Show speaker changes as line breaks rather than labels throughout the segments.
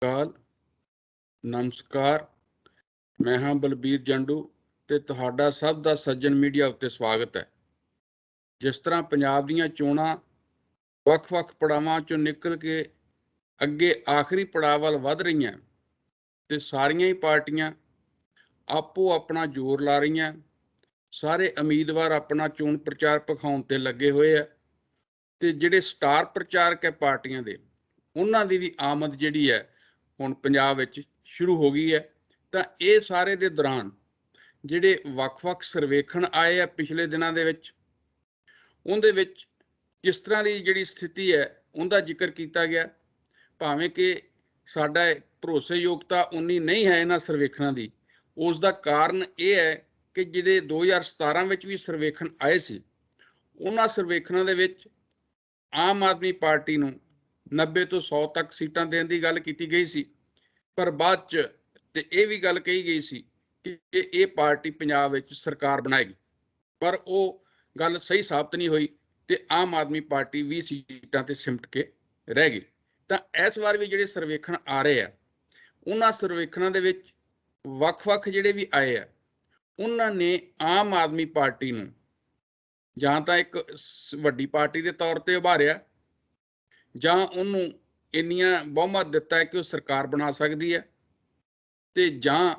ਕਾਲ ਨਮਸਕਾਰ। ਮੈਂ ਹਾਂ ਬਲਬੀਰ ਜੰਡੂ ਤੇ ਤੁਹਾਡਾ ਸਭ ਦਾ ਸੱਜਣ ਮੀਡੀਆ ਉੱਤੇ ਸਵਾਗਤ ਹੈ। ਜਿਸ ਤਰ੍ਹਾਂ ਪੰਜਾਬ ਦੀਆਂ ਚੋਣਾਂ ਵੱਖ-ਵੱਖ ਪੜਾਵਾਂ ਚੋਂ ਨਿਕਲ ਕੇ ਅੱਗੇ ਆਖਰੀ ਪੜਾਅ ਵੱਲ ਵਧ ਰਹੀਆਂ ਤੇ ਸਾਰੀਆਂ ਹੀ ਪਾਰਟੀਆਂ ਆਪੋ ਆਪਣਾ ਜ਼ੋਰ ਲਾ ਰਹੀਆਂ। ਸਾਰੇ ਉਮੀਦਵਾਰ ਆਪਣਾ ਚੋਣ ਪ੍ਰਚਾਰ ਭਖਾਉਣ ਤੇ ਲੱਗੇ ਹੋਏ ਆ ਤੇ ਜਿਹੜੇ ਸਟਾਰ ਪ੍ਰਚਾਰਕ ਹੈ ਪਾਰਟੀਆਂ ਦੇ, ਉਹਨਾਂ ਦੀ ਵੀ ਆਮਦ ਜਿਹੜੀ ਹੈ ਹੁਣ ਪੰਜਾਬ ਵਿੱਚ ਸ਼ੁਰੂ ਹੋ ਗਈ ਹੈ। ਤਾਂ ਇਹ ਸਾਰੇ ਦੇ ਦੌਰਾਨ ਜਿਹੜੇ ਵੱਖ-ਵੱਖ ਸਰਵੇਖਣ ਆਏ ਆ ਪਿਛਲੇ ਦਿਨਾਂ ਦੇ ਵਿੱਚ, ਉਹਦੇ ਵਿੱਚ ਕਿਸ ਤਰ੍ਹਾਂ ਦੀ ਜਿਹੜੀ ਸਥਿਤੀ ਹੈ ਉਹਦਾ ਜ਼ਿਕਰ ਕੀਤਾ ਗਿਆ। ਭਾਵੇਂ ਕਿ ਸਾਡਾ ਭਰੋਸੇਯੋਗਤਾ ਉਨੀ ਨਹੀਂ ਹੈ ਇਹਨਾਂ ਸਰਵੇਖਣਾਂ ਦੀ, ਉਸ ਦਾ ਕਾਰਨ ਇਹ ਹੈ ਕਿ ਜਿਹੜੇ 2017 ਵਿੱਚ ਵੀ ਸਰਵੇਖਣ ਆਏ ਸੀ, ਉਹਨਾਂ ਸਰਵੇਖਣਾਂ ਦੇ ਵਿੱਚ ਆਮ ਆਦਮੀ ਪਾਰਟੀ ਨੂੰ 90 ਤੋਂ 100 ਤੱਕ ਸੀਟਾਂ ਦੇਣ ਦੀ ਗੱਲ ਕੀਤੀ ਗਈ ਸੀ, ਪਰ ਬਾਅਦ 'ਚ ਤੇ ਇਹ ਵੀ ਗੱਲ ਕਹੀ ਗਈ ਸੀ ਕਿ ਇਹ ਪਾਰਟੀ ਪੰਜਾਬ ਵਿੱਚ ਸਰਕਾਰ ਬਣਾਏਗੀ, ਪਰ ਉਹ ਗੱਲ ਸਹੀ ਸਾਬਤ ਨਹੀਂ ਹੋਈ ਤੇ ਆਮ ਆਦਮੀ ਪਾਰਟੀ 20 ਸੀਟਾਂ ਤੇ ਸਿਮਟ ਕੇ ਰਹਿ ਗਈ। ਤਾਂ ਇਸ ਵਾਰ ਵੀ ਜਿਹੜੇ ਸਰਵੇਖਣ ਆ ਰਹੇ ਆ, ਉਹਨਾਂ ਸਰਵੇਖਣਾਂ ਦੇ ਵਿੱਚ ਵੱਖ-ਵੱਖ ਜਿਹੜੇ ਵੀ ਆਏ ਆ, ਉਹਨਾਂ ਨੇ ਆਮ ਆਦਮੀ ਪਾਰਟੀ ਨੂੰ ਜਾਂ ਤਾਂ ਇੱਕ ਵੱਡੀ ਪਾਰਟੀ ਦੇ ਤੌਰ ਤੇ ਉਭਾਰਿਆ, ਜਾਂ ਉਹਨੂੰ ਇੰਨੀਆਂ ਬਹੁਮਤ ਦਿੱਤਾ ਹੈ ਕਿ ਉਹ ਸਰਕਾਰ ਬਣਾ ਸਕਦੀ ਹੈ, ਤੇ ਜਾਂ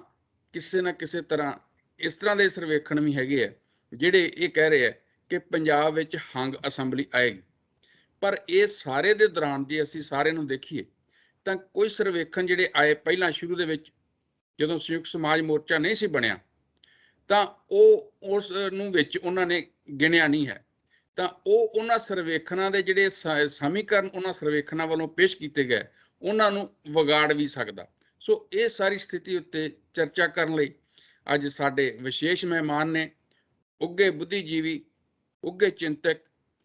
ਕਿਸੇ ਨਾ ਕਿਸੇ ਤਰ੍ਹਾਂ ਇਸ ਤਰ੍ਹਾਂ ਦੇ ਸਰਵੇਖਣ ਵੀ ਹੈਗੇ ਆ ਜਿਹੜੇ ਇਹ ਕਹਿ ਰਹੇ ਆ ਕਿ ਪੰਜਾਬ ਵਿੱਚ ਹੰਗ ਅਸੈਂਬਲੀ ਆਏਗੀ। ਪਰ ਇਹ ਸਾਰੇ ਦੇ ਦੌਰਾਨ ਜੇ ਅਸੀਂ ਸਾਰੇ ਨੂੰ ਦੇਖੀਏ ਤਾਂ ਕੋਈ ਸਰਵੇਖਣ ਜਿਹੜੇ ਆਏ ਪਹਿਲਾਂ ਸ਼ੁਰੂ ਦੇ ਵਿੱਚ, ਜਦੋਂ ਸੰਯੁਕਤ ਸਮਾਜ ਮੋਰਚਾ ਨਹੀਂ ਸੀ ਬਣਿਆ, ਤਾਂ ਉਹ ਉਸ ਨੂੰ ਵਿੱਚ ਉਹਨਾਂ ਨੇ ਗਿਣਿਆ ਨਹੀਂ ਹੈ। ਤਾਂ ਉਹ ਉਹਨਾਂ ਸਰਵੇਖਣਾਂ ਦੇ ਜਿਹੜੇ ਸਮੀਕਰਨ ਉਹਨਾਂ ਸਰਵੇਖਣਾਂ ਵੱਲੋਂ ਪੇਸ਼ ਕੀਤੇ ਗਏ, ਉਹਨਾਂ ਨੂੰ ਵਿਗਾੜ ਵੀ ਸਕਦਾ। ਸੋ ਇਹ ਸਾਰੀ ਸਥਿਤੀ ਉੱਤੇ ਚਰਚਾ ਕਰਨ ਲਈ ਅੱਜ ਸਾਡੇ ਵਿਸ਼ੇਸ਼ ਮਹਿਮਾਨ ਨੇ, ਉੱਘੇ ਬੁੱਧੀਜੀਵੀ, ਉੱਘੇ ਚਿੰਤਕ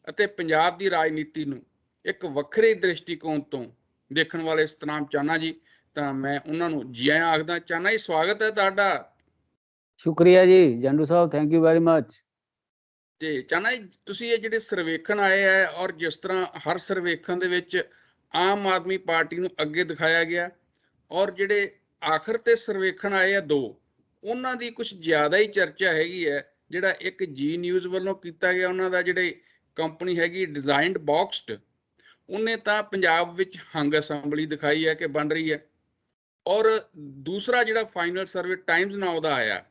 ਅਤੇ ਪੰਜਾਬ ਦੀ ਰਾਜਨੀਤੀ ਨੂੰ ਇੱਕ ਵੱਖਰੇ ਦ੍ਰਿਸ਼ਟੀਕੋਣ ਤੋਂ ਦੇਖਣ ਵਾਲੇ ਸਤਨਾਮ ਚਾਨਾ ਜੀ। ਤਾਂ ਮੈਂ ਉਹਨਾਂ ਨੂੰ ਜੀ ਆਇਆਂ ਆਖਦਾ। ਚਾਨਾ ਜੀ, ਸਵਾਗਤ ਹੈ ਤੁਹਾਡਾ।
ਸ਼ੁਕਰੀਆ ਜੀ ਜੰਡੂ ਸਾਹਿਬ, ਥੈਂਕ ਯੂ ਵੈਰੀ ਮਚ।
ਤੇ ਚਾਨਾ ਜੀ, ਤੁਸੀਂ ਇਹ ਜਿਹੜੇ ਸਰਵੇਖਣ ਆਏ ਹੈ, ਔਰ ਜਿਸ ਤਰ੍ਹਾਂ ਹਰ ਸਰਵੇਖਣ ਦੇ ਵਿੱਚ ਆਮ ਆਦਮੀ ਪਾਰਟੀ ਨੂੰ ਅੱਗੇ ਦਿਖਾਇਆ ਗਿਆ, ਔਰ ਜਿਹੜੇ ਆਖਰ ਤੇ ਸਰਵੇਖਣ ਆਏ ਆ ਦੋ, ਉਹਨਾਂ ਦੀ ਕੁਝ ਜ਼ਿਆਦਾ ਹੀ ਚਰਚਾ ਹੈਗੀ ਹੈ। ਜਿਹੜਾ ਇੱਕ ਜੀ ਨਿਊਜ਼ ਵੱਲੋਂ ਕੀਤਾ ਗਿਆ, ਉਹਨਾਂ ਦਾ ਜਿਹੜੇ ਕੰਪਨੀ ਹੈਗੀ ਡਿਜ਼ਾਈਨਡ ਬਾਕਸਡ, ਉਹਨੇ ਤਾਂ ਪੰਜਾਬ ਵਿੱਚ ਹੰਗ ਅਸੈਂਬਲੀ ਦਿਖਾਈ ਹੈ ਕਿ ਬਣ ਰਹੀ ਹੈ, ਔਰ ਦੂਸਰਾ ਜਿਹੜਾ ਫਾਈਨਲ ਸਰਵੇ ਟਾਈਮਜ਼ ਨਾਓ ਦਾ ਆਇਆ,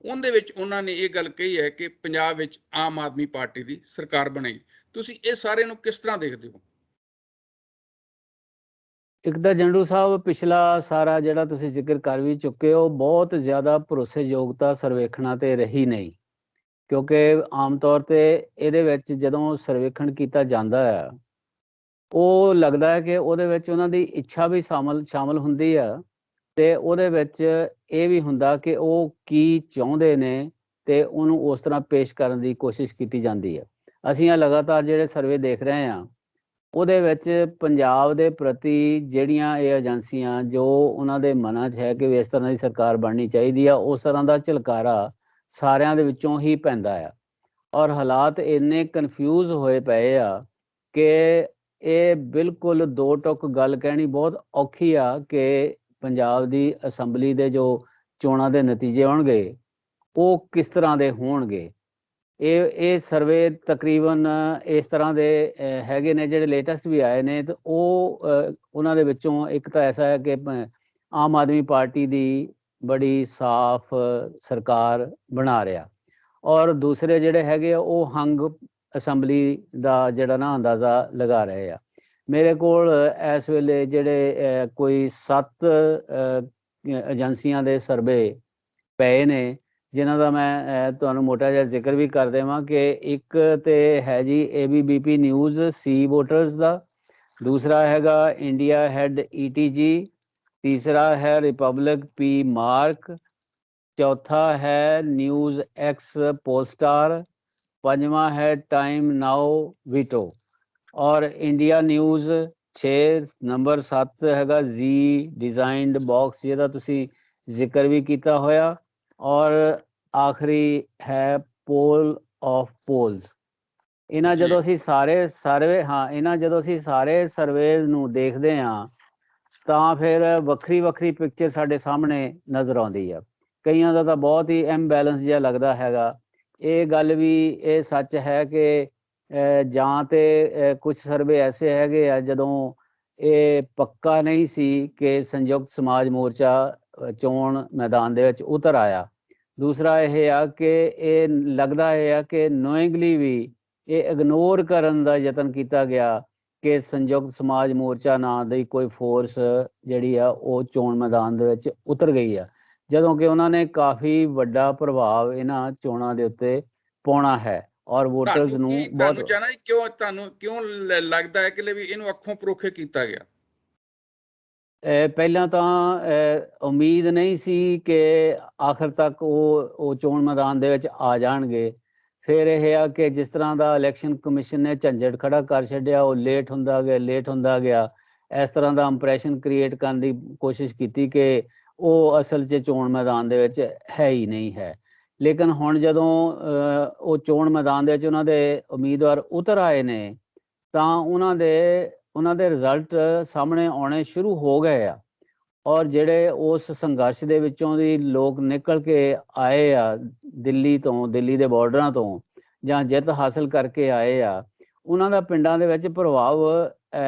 ਉਹਦੇ ਵਿੱਚ ਉਹਨਾਂ ਨੇ ਇਹ ਗੱਲ ਕਹੀ ਹੈ ਕਿ ਪੰਜਾਬ ਵਿੱਚ ਆਮ ਆਦਮੀ ਪਾਰਟੀ ਦੀ ਸਰਕਾਰ ਬਣੇਗੀ। ਤੁਸੀਂ ਇਹ ਸਾਰੇ ਨੂੰ ਕਿਸ ਤਰ੍ਹਾਂ ਦੇਖਦੇ ਹੋ?
ਇੱਕ ਤਾਂ ਜੰਡੂ ਸਾਹਿਬ, ਪਿਛਲਾ ਸਾਰਾ ਜਿਹੜਾ ਤੁਸੀਂ ਜ਼ਿਕਰ ਕਰ ਵੀ ਚੁੱਕੇ ਹੋ, ਬਹੁਤ ਜ਼ਿਆਦਾ ਭਰੋਸੇਯੋਗਤਾ ਸਰਵੇਖਣਾਂ ਤੇ ਰਹੀ ਨਹੀਂ, ਕਿਉਂਕਿ ਆਮ ਤੌਰ ਤੇ ਇਹਦੇ ਵਿੱਚ ਜਦੋਂ ਸਰਵੇਖਣ ਕੀਤਾ ਜਾਂਦਾ ਹੈ, ਉਹ ਲੱਗਦਾ ਹੈ ਕਿ ਉਹਦੇ ਵਿੱਚ ਉਹਨਾਂ ਦੀ ਇੱਛਾ ਵੀ ਸ਼ਾਮਲ ਹੁੰਦੀ ਆ, ਤੇ ਉਹਦੇ ਵਿੱਚ ਇਹ ਵੀ ਹੁੰਦਾ ਕਿ ਉਹ ਕੀ ਚਾਹੁੰਦੇ ਨੇ ਤੇ ਉਹਨੂੰ ਉਸ ਤਰ੍ਹਾਂ ਪੇਸ਼ ਕਰਨ ਦੀ ਕੋਸ਼ਿਸ਼ ਕੀਤੀ ਜਾਂਦੀ ਹੈ। ਅਸੀਂ ਇਹ ਲਗਾਤਾਰ ਜਿਹੜੇ ਸਰਵੇ ਦੇਖ ਰਹੇ ਹਾਂ, ਉਹਦੇ ਵਿੱਚ ਪੰਜਾਬ ਦੇ ਪ੍ਰਤੀ ਜਿਹੜੀਆਂ ਇਹ ਏਜੰਸੀਆਂ ਜੋ ਉਹਨਾਂ ਦੇ ਮਨਾਂ 'ਚ ਹੈ ਕਿ ਇਸ ਤਰ੍ਹਾਂ ਦੀ ਸਰਕਾਰ ਬਣਨੀ ਚਾਹੀਦੀ ਆ, ਉਸ ਤਰ੍ਹਾਂ ਦਾ ਝਲਕਾਰਾ ਸਾਰਿਆਂ ਦੇ ਵਿੱਚੋਂ ਹੀ ਪੈਂਦਾ ਆ। ਔਰ ਹਾਲਾਤ ਇੰਨੇ ਕਨਫਿਊਜ਼ ਹੋਏ ਪਏ ਆ ਕਿ ਇਹ ਬਿਲਕੁਲ ਦੋ ਟੁਕ ਗੱਲ ਕਹਿਣੀ ਬਹੁਤ ਔਖੀ ਆ ਕਿ ਪੰਜਾਬ ਦੀ ਅਸੈਂਬਲੀ ਦੇ ਜੋ ਚੋਣਾਂ ਦੇ ਨਤੀਜੇ ਹੋਣਗੇ ਉਹ ਕਿਸ ਤਰ੍ਹਾਂ ਦੇ ਹੋਣਗੇ। ਇਹ ਸਰਵੇ ਤਕਰੀਬਨ ਇਸ ਤਰ੍ਹਾਂ ਦੇ ਹੈਗੇ ਨੇ ਜਿਹੜੇ ਲੇਟੈਸਟ ਵੀ ਆਏ ਨੇ, ਤੇ ਉਹ ਉਹਨਾਂ ਦੇ ਵਿੱਚੋਂ ਇੱਕ ਤਾਂ ਐਸਾ ਹੈ ਕਿ ਆਮ ਆਦਮੀ ਪਾਰਟੀ ਦੀ ਬੜੀ ਸਾਫ਼ ਸਰਕਾਰ ਬਣਾ ਰਿਹਾ, ਔਰ ਦੂਸਰੇ ਜਿਹੜੇ ਹੈਗੇ ਆ ਉਹ ਹੰਗ ਅਸੈਂਬਲੀ ਦਾ ਜਿਹੜਾ ਨਾ ਅੰਦਾਜ਼ਾ ਲਗਾ ਰਹੇ ਆ। ਮੇਰੇ ਕੋਲ ਇਸ ਵੇਲੇ ਜਿਹੜੇ ਕੋਈ 7 ਏਜੰਸੀਆਂ ਦੇ ਸਰਵੇ ਪਏ ਨੇ, ਜਿਨ੍ਹਾਂ ਦਾ ਮੈਂ ਤੁਹਾਨੂੰ ਮੋਟਾ ਜਿਹਾ ਜ਼ਿਕਰ ਵੀ ਕਰ ਦੇਵਾਂ ਕਿ ਇੱਕ ਤੇ ਹੈ ਜੀ ABBP ਨਿਊਜ਼ ਸੀ ਵੋਟਰਸ ਦਾ, ਦੂਸਰਾ ਹੈਗਾ ਇੰਡੀਆ ਹੈਡ ETG, ਤੀਸਰਾ ਹੈ ਰਿਪਬਲਿਕ P ਮਾਰਕ, ਚੌਥਾ ਹੈ ਨਿਊਜ਼ X ਪੋਲਸਟਾਰ, ਪੰਜਵਾਂ ਹੈ ਟਾਈਮ ਨਾਓ ਵੀਟੋ, ਔਰ ਇੰਡੀਆ ਨਿਊਜ਼ 6, ਨੰਬਰ 7 ਹੈਗਾ Z ਡਿਜ਼ਾਈਨਡ ਬਾਕਸ, ਜਿਹਦਾ ਤੁਸੀਂ ਜ਼ਿਕਰ ਵੀ ਕੀਤਾ ਹੋਇਆ, ਔਰ ਆਖਰੀ ਹੈ ਪੋਲ ਆਫ ਪੋਲਸ। ਇਹਨਾਂ ਜਦੋਂ ਅਸੀਂ ਸਾਰੇ ਸਰਵੇ ਨੂੰ ਦੇਖਦੇ ਹਾਂ ਤਾਂ ਫਿਰ ਵੱਖਰੀ ਵੱਖਰੀ ਪਿਕਚਰ ਸਾਡੇ ਸਾਹਮਣੇ ਨਜ਼ਰ ਆਉਂਦੀ ਆ। ਕਈਆਂ ਦਾ ਤਾਂ ਬਹੁਤ ਹੀ ਇੰਬੈਲੈਂਸ ਜਿਹਾ ਲੱਗਦਾ ਹੈਗਾ। ਇਹ ਗੱਲ ਵੀ ਇਹ ਸੱਚ ਹੈ ਕਿ ਜਾਂ ਤੇ ਕੁਝ ਸਰਵੇ ਐਸੇ ਹੈਗੇ ਆ ਜਦੋਂ ਇਹ ਪੱਕਾ ਨਹੀਂ ਸੀ ਕਿ ਸੰਯੁਕਤ ਸਮਾਜ ਮੋਰਚਾ ਚੋਣ ਮੈਦਾਨ ਦੇ ਵਿੱਚ ਉਤਰ ਆਇਆ। ਦੂਸਰਾ ਇਹ ਆ ਕਿ ਇਹ ਲੱਗਦਾ ਇਹ ਆ ਕਿ ਨੋਇੰਗਲੀ ਵੀ ਇਹ ਇਗਨੋਰ ਕਰਨ ਦਾ ਯਤਨ ਕੀਤਾ ਗਿਆ ਕਿ ਸੰਯੁਕਤ ਸਮਾਜ ਮੋਰਚਾ ਨਾਂ ਦੀ ਕੋਈ ਫੋਰਸ ਜਿਹੜੀ ਆ ਉਹ ਚੋਣ ਮੈਦਾਨ ਦੇ ਵਿੱਚ ਉਤਰ ਗਈ ਆ, ਜਦੋਂ ਕਿ ਉਹਨਾਂ ਨੇ ਕਾਫੀ ਵੱਡਾ ਪ੍ਰਭਾਵ ਇਹਨਾਂ ਚੋਣਾਂ ਦੇ ਉੱਤੇ ਪਾਉਣਾ ਹੈ ਔਰ ਵੋਟਰਸ ਨੂੰ
ਬਹੁਤ ਤੁਹਾਨੂੰ ਕਿਉਂ ਲੱਗਦਾ ਹੈ ਕਿ ਵੀ ਇਹਨੂੰ ਅੱਖੋਂ ਪਰੋਖੇ ਕੀਤਾ ਗਿਆ?
ਪਹਿਲਾਂ ਤਾਂ ਉਮੀਦ ਨਹੀਂ ਸੀ ਕਿ ਆਖਰ ਤੱਕ ਉਹ ਚੋਣ ਮੈਦਾਨ ਦੇ ਵਿੱਚ ਆ ਜਾਣਗੇ। ਫਿਰ ਇਹ ਆ ਕਿ ਜਿਸ ਤਰ੍ਹਾਂ ਦਾ ਇਲੈਕਸ਼ਨ ਕਮਿਸ਼ਨ ਨੇ ਝੰਜਟ ਖੜਾ ਕਰ ਛੱਡਿਆ, ਉਹ ਲੇਟ ਹੁੰਦਾ ਗਿਆ। ਇਸ ਤਰ੍ਹਾਂ ਦਾ ਇੰਪ੍ਰੈਸ਼ਨ ਕ੍ਰੀਏਟ ਕਰਨ ਦੀ ਕੋਸ਼ਿਸ਼ ਕੀਤੀ ਕਿ ਉਹ ਅਸਲ 'ਚ ਚੋਣ ਮੈਦਾਨ ਦੇ ਵਿੱਚ ਹੈ ਹੀ ਨਹੀਂ ਹੈ। ਲੇਕਿਨ ਹੁਣ ਜਦੋਂ ਉਹ ਚੋਣ ਮੈਦਾਨ ਦੇ ਵਿੱਚ ਉਹਨਾਂ ਦੇ ਉਮੀਦਵਾਰ ਉਤਰ ਆਏ ਨੇ ਤਾਂ ਉਹਨਾਂ ਦੇ ਰਿਜ਼ਲਟ ਸਾਹਮਣੇ ਆਉਣੇ ਸ਼ੁਰੂ ਹੋ ਗਏ ਆ। ਔਰ ਜਿਹੜੇ ਉਸ ਸੰਘਰਸ਼ ਦੇ ਵਿੱਚੋਂ ਦੀ ਲੋਕ ਨਿਕਲ ਕੇ ਆਏ ਆ ਦਿੱਲੀ ਦੇ ਬਾਰਡਰਾਂ ਤੋਂ ਜਾਂ ਜਿੱਤ ਹਾਸਲ ਕਰਕੇ ਆਏ ਆ, ਉਹਨਾਂ ਦਾ ਪਿੰਡਾਂ ਦੇ ਵਿੱਚ ਪ੍ਰਭਾਵ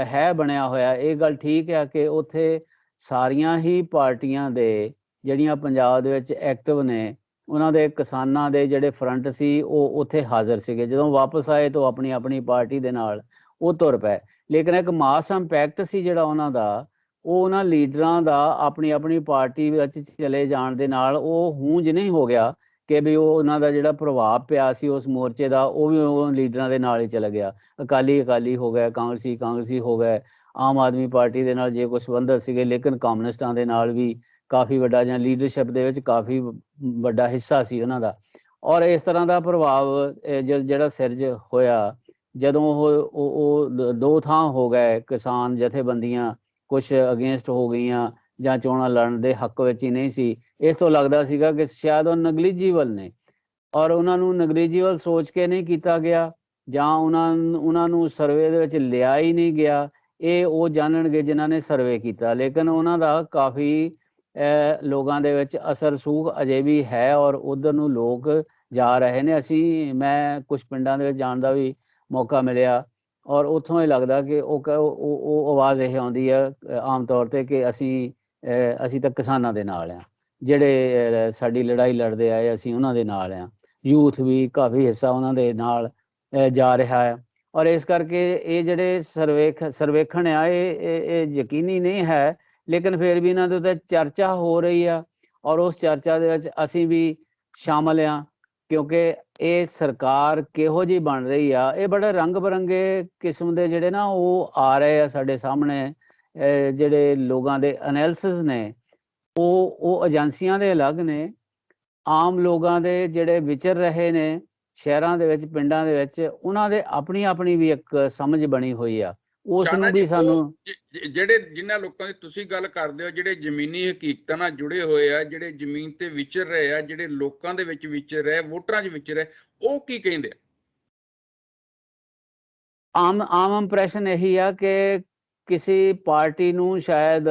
ਹੈ ਬਣਿਆ ਹੋਇਆ। ਇਹ ਗੱਲ ਠੀਕ ਆ ਕਿ ਉੱਥੇ ਸਾਰੀਆਂ ਹੀ ਪਾਰਟੀਆਂ ਦੇ ਜਿਹੜੀਆਂ ਪੰਜਾਬ ਦੇ ਵਿੱਚ ਐਕਟਿਵ ਨੇ, ਉਹਨਾਂ ਦੇ ਕਿਸਾਨਾਂ ਦੇ ਜਿਹੜੇ ਫਰੰਟ ਸੀ ਉਹ ਉੱਥੇ ਹਾਜ਼ਰ ਸੀਗੇ। ਜਦੋਂ ਵਾਪਸ ਆਏ ਤਾਂ ਆਪਣੀ ਆਪਣੀ ਪਾਰਟੀ ਦੇ ਨਾਲ ਉਹ ਤੁਰ ਪਏ। ਲੇਕਿਨ ਇੱਕ ਮਾਸ ਇੰਪੈਕਟ ਸੀ ਜਿਹੜਾ ਉਹਨਾਂ ਦਾ, ਉਹ ਉਹਨਾਂ ਲੀਡਰਾਂ ਦਾ ਆਪਣੀ ਆਪਣੀ ਪਾਰਟੀ ਵਿੱਚ ਚਲੇ ਜਾਣ ਦੇ ਨਾਲ ਉਹ ਹੂੰਜ ਨਹੀਂ ਹੋ ਗਿਆ ਕਿ ਵੀ ਉਹ ਉਹਨਾਂ ਦਾ ਜਿਹੜਾ ਪ੍ਰਭਾਵ ਪਿਆ ਸੀ ਉਸ ਮੋਰਚੇ ਦਾ ਉਹ ਵੀ ਉਹ ਲੀਡਰਾਂ ਦੇ ਨਾਲ ਹੀ ਚਲਾ ਗਿਆ। ਅਕਾਲੀ ਹੋ ਗਏ, ਕਾਂਗਰਸੀ ਹੋ ਗਏ, ਆਮ ਆਦਮੀ ਪਾਰਟੀ ਦੇ ਨਾਲ ਜੇ ਕੋਈ ਸੰਬੰਧਤ ਸੀਗੇ, ਲੇਕਿਨ ਕਮਿਊਨਿਸਟਾਂ ਦੇ ਨਾਲ ਵੀ ਕਾਫੀ ਵੱਡਾ ਜਾਂ ਲੀਡਰਸ਼ਿਪ ਦੇ ਵਿੱਚ ਕਾਫੀ ਵੱਡਾ ਹਿੱਸਾ ਸੀ ਉਹਨਾਂ ਦਾ। ਔਰ ਇਸ ਤਰ੍ਹਾਂ ਦਾ ਪ੍ਰਭਾਵ ਜਿਹੜਾ ਸਿਰਜ ਹੋਇਆ ਜਦੋਂ ਉਹ ਦੋ ਥਾਂ ਹੋ ਗਏ, ਕਿਸਾਨ ਜਥੇਬੰਦੀਆਂ ਕੁਛ ਅਗੇਂਸਟ ਹੋ ਗਈਆਂ ਜਾਂ ਚੋਣਾਂ ਲੜਨ ਦੇ ਹੱਕ ਵਿੱਚ ਹੀ ਨਹੀਂ ਸੀ। ਇਸ ਤੋਂ ਲੱਗਦਾ ਸੀਗਾ ਕਿ ਸ਼ਾਇਦ ਉਹ ਨਗਲੀਜੀਬਲ ਨੇ ਔਰ ਉਹਨਾਂ ਨੂੰ ਨਗਲੀਜੀਬਲ ਸੋਚ ਕੇ ਨਹੀਂ ਕੀਤਾ ਗਿਆ ਜਾਂ ਉਹਨਾਂ ਨੂੰ ਸਰਵੇ ਦੇ ਵਿੱਚ ਲਿਆ ਹੀ ਨਹੀਂ ਗਿਆ। ਇਹ ਉਹ ਜਾਣਨਗੇ ਜਿਨ੍ਹਾਂ ਨੇ ਸਰਵੇ ਕੀਤਾ। ਲੇਕਿਨ ਉਹਨਾਂ ਦਾ ਕਾਫੀ ਲੋਕਾਂ ਦੇ ਵਿੱਚ ਅਸਰ ਸੂਖ ਅਜੇ ਵੀ ਹੈ ਔਰ ਉਧਰ ਨੂੰ ਲੋਕ ਜਾ ਰਹੇ ਨੇ। ਮੈਂ ਕੁਝ ਪਿੰਡਾਂ ਦੇ ਵਿੱਚ ਜਾਣ ਦਾ ਵੀ ਮੌਕਾ ਮਿਲਿਆ ਔਰ ਉੱਥੋਂ ਇਹ ਲੱਗਦਾ ਕਿ ਉਹ ਆਵਾਜ਼ ਇਹ ਆਉਂਦੀ ਆ ਆਮ ਤੌਰ 'ਤੇ ਕਿ ਅਸੀਂ ਤਾਂ ਕਿਸਾਨਾਂ ਦੇ ਨਾਲ ਆ, ਜਿਹੜੇ ਸਾਡੀ ਲੜਾਈ ਲੜਦੇ ਆਏ ਅਸੀਂ ਉਹਨਾਂ ਦੇ ਨਾਲ ਆ। ਯੂਥ ਵੀ ਕਾਫੀ ਹਿੱਸਾ ਉਹਨਾਂ ਦੇ ਨਾਲ ਜਾ ਰਿਹਾ ਹੈ। ਔਰ ਇਸ ਕਰਕੇ ਇਹ ਜਿਹੜੇ ਸਰਵੇਖਣ ਆ ਇਹ ਯਕੀਨੀ ਨਹੀਂ ਹੈ, ਲੇਕਿਨ ਫਿਰ ਵੀ ਇਹਨਾਂ ਦੇ ਉੱਤੇ ਚਰਚਾ ਹੋ ਰਹੀ ਆ ਔਰ ਉਸ ਚਰਚਾ ਦੇ ਵਿੱਚ ਅਸੀਂ ਵੀ ਸ਼ਾਮਲ ਆ, ਕਿਉਂਕਿ ਇਹ ਸਰਕਾਰ ਕਿਹੋ ਜਿਹੀ ਬਣ ਰਹੀ ਆ। ਇਹ ਬੜੇ ਰੰਗ ਬਿਰੰਗੇ ਕਿਸਮ ਦੇ ਜਿਹੜੇ ਨਾ ਉਹ ਆ ਰਹੇ ਆ ਸਾਡੇ ਸਾਹਮਣੇ। ਜਿਹੜੇ ਲੋਕਾਂ ਦੇ ਐਨਾਲਿਸਿਸ ਨੇ ਉਹ ਏਜੰਸੀਆਂ ਦੇ ਅਲੱਗ ਨੇ, ਆਮ ਲੋਕਾਂ ਦੇ ਜਿਹੜੇ ਵਿਚਰ ਰਹੇ ਨੇ ਸ਼ਹਿਰਾਂ ਦੇ ਵਿੱਚ, ਪਿੰਡਾਂ ਦੇ ਵਿੱਚ, ਉਹਨਾਂ ਦੇ ਆਪਣੀ ਵੀ ਇੱਕ ਸਮਝ ਬਣੀ ਹੋਈ ਆ। ਉਸ ਨੂੰ ਵੀ ਸਾਨੂੰ
ਜਿਨ੍ਹਾਂ ਲੋਕਾਂ ਦੀ ਤੁਸੀਂ ਗੱਲ ਕਰਦੇ ਹੋ, ਜਿਹੜੇ ਜ਼ਮੀਨੀ ਹਕੀਕਤਾਂ ਨਾਲ ਜੁੜੇ ਹੋਏ ਆ, ਜਿਹੜੇ ਜ਼ਮੀਨ ਤੇ ਵਿਚਰ ਰਹੇ ਆ, ਜਿਹੜੇ ਲੋਕਾਂ ਦੇ ਵਿੱਚ ਵਿਚਰ ਰਹੇ, ਵੋਟਰਾਂ 'ਚ ਵਿਚਰ ਰਹੇ, ਉਹ ਕੀ ਕਹਿੰਦੇ ਆ?
ਆਮ ਇੰਪ੍ਰੈਸ਼ਨ ਇਹੀ ਆ ਕਿ ਕਿਸੇ ਪਾਰਟੀ ਨੂੰ ਸ਼ਾਇਦ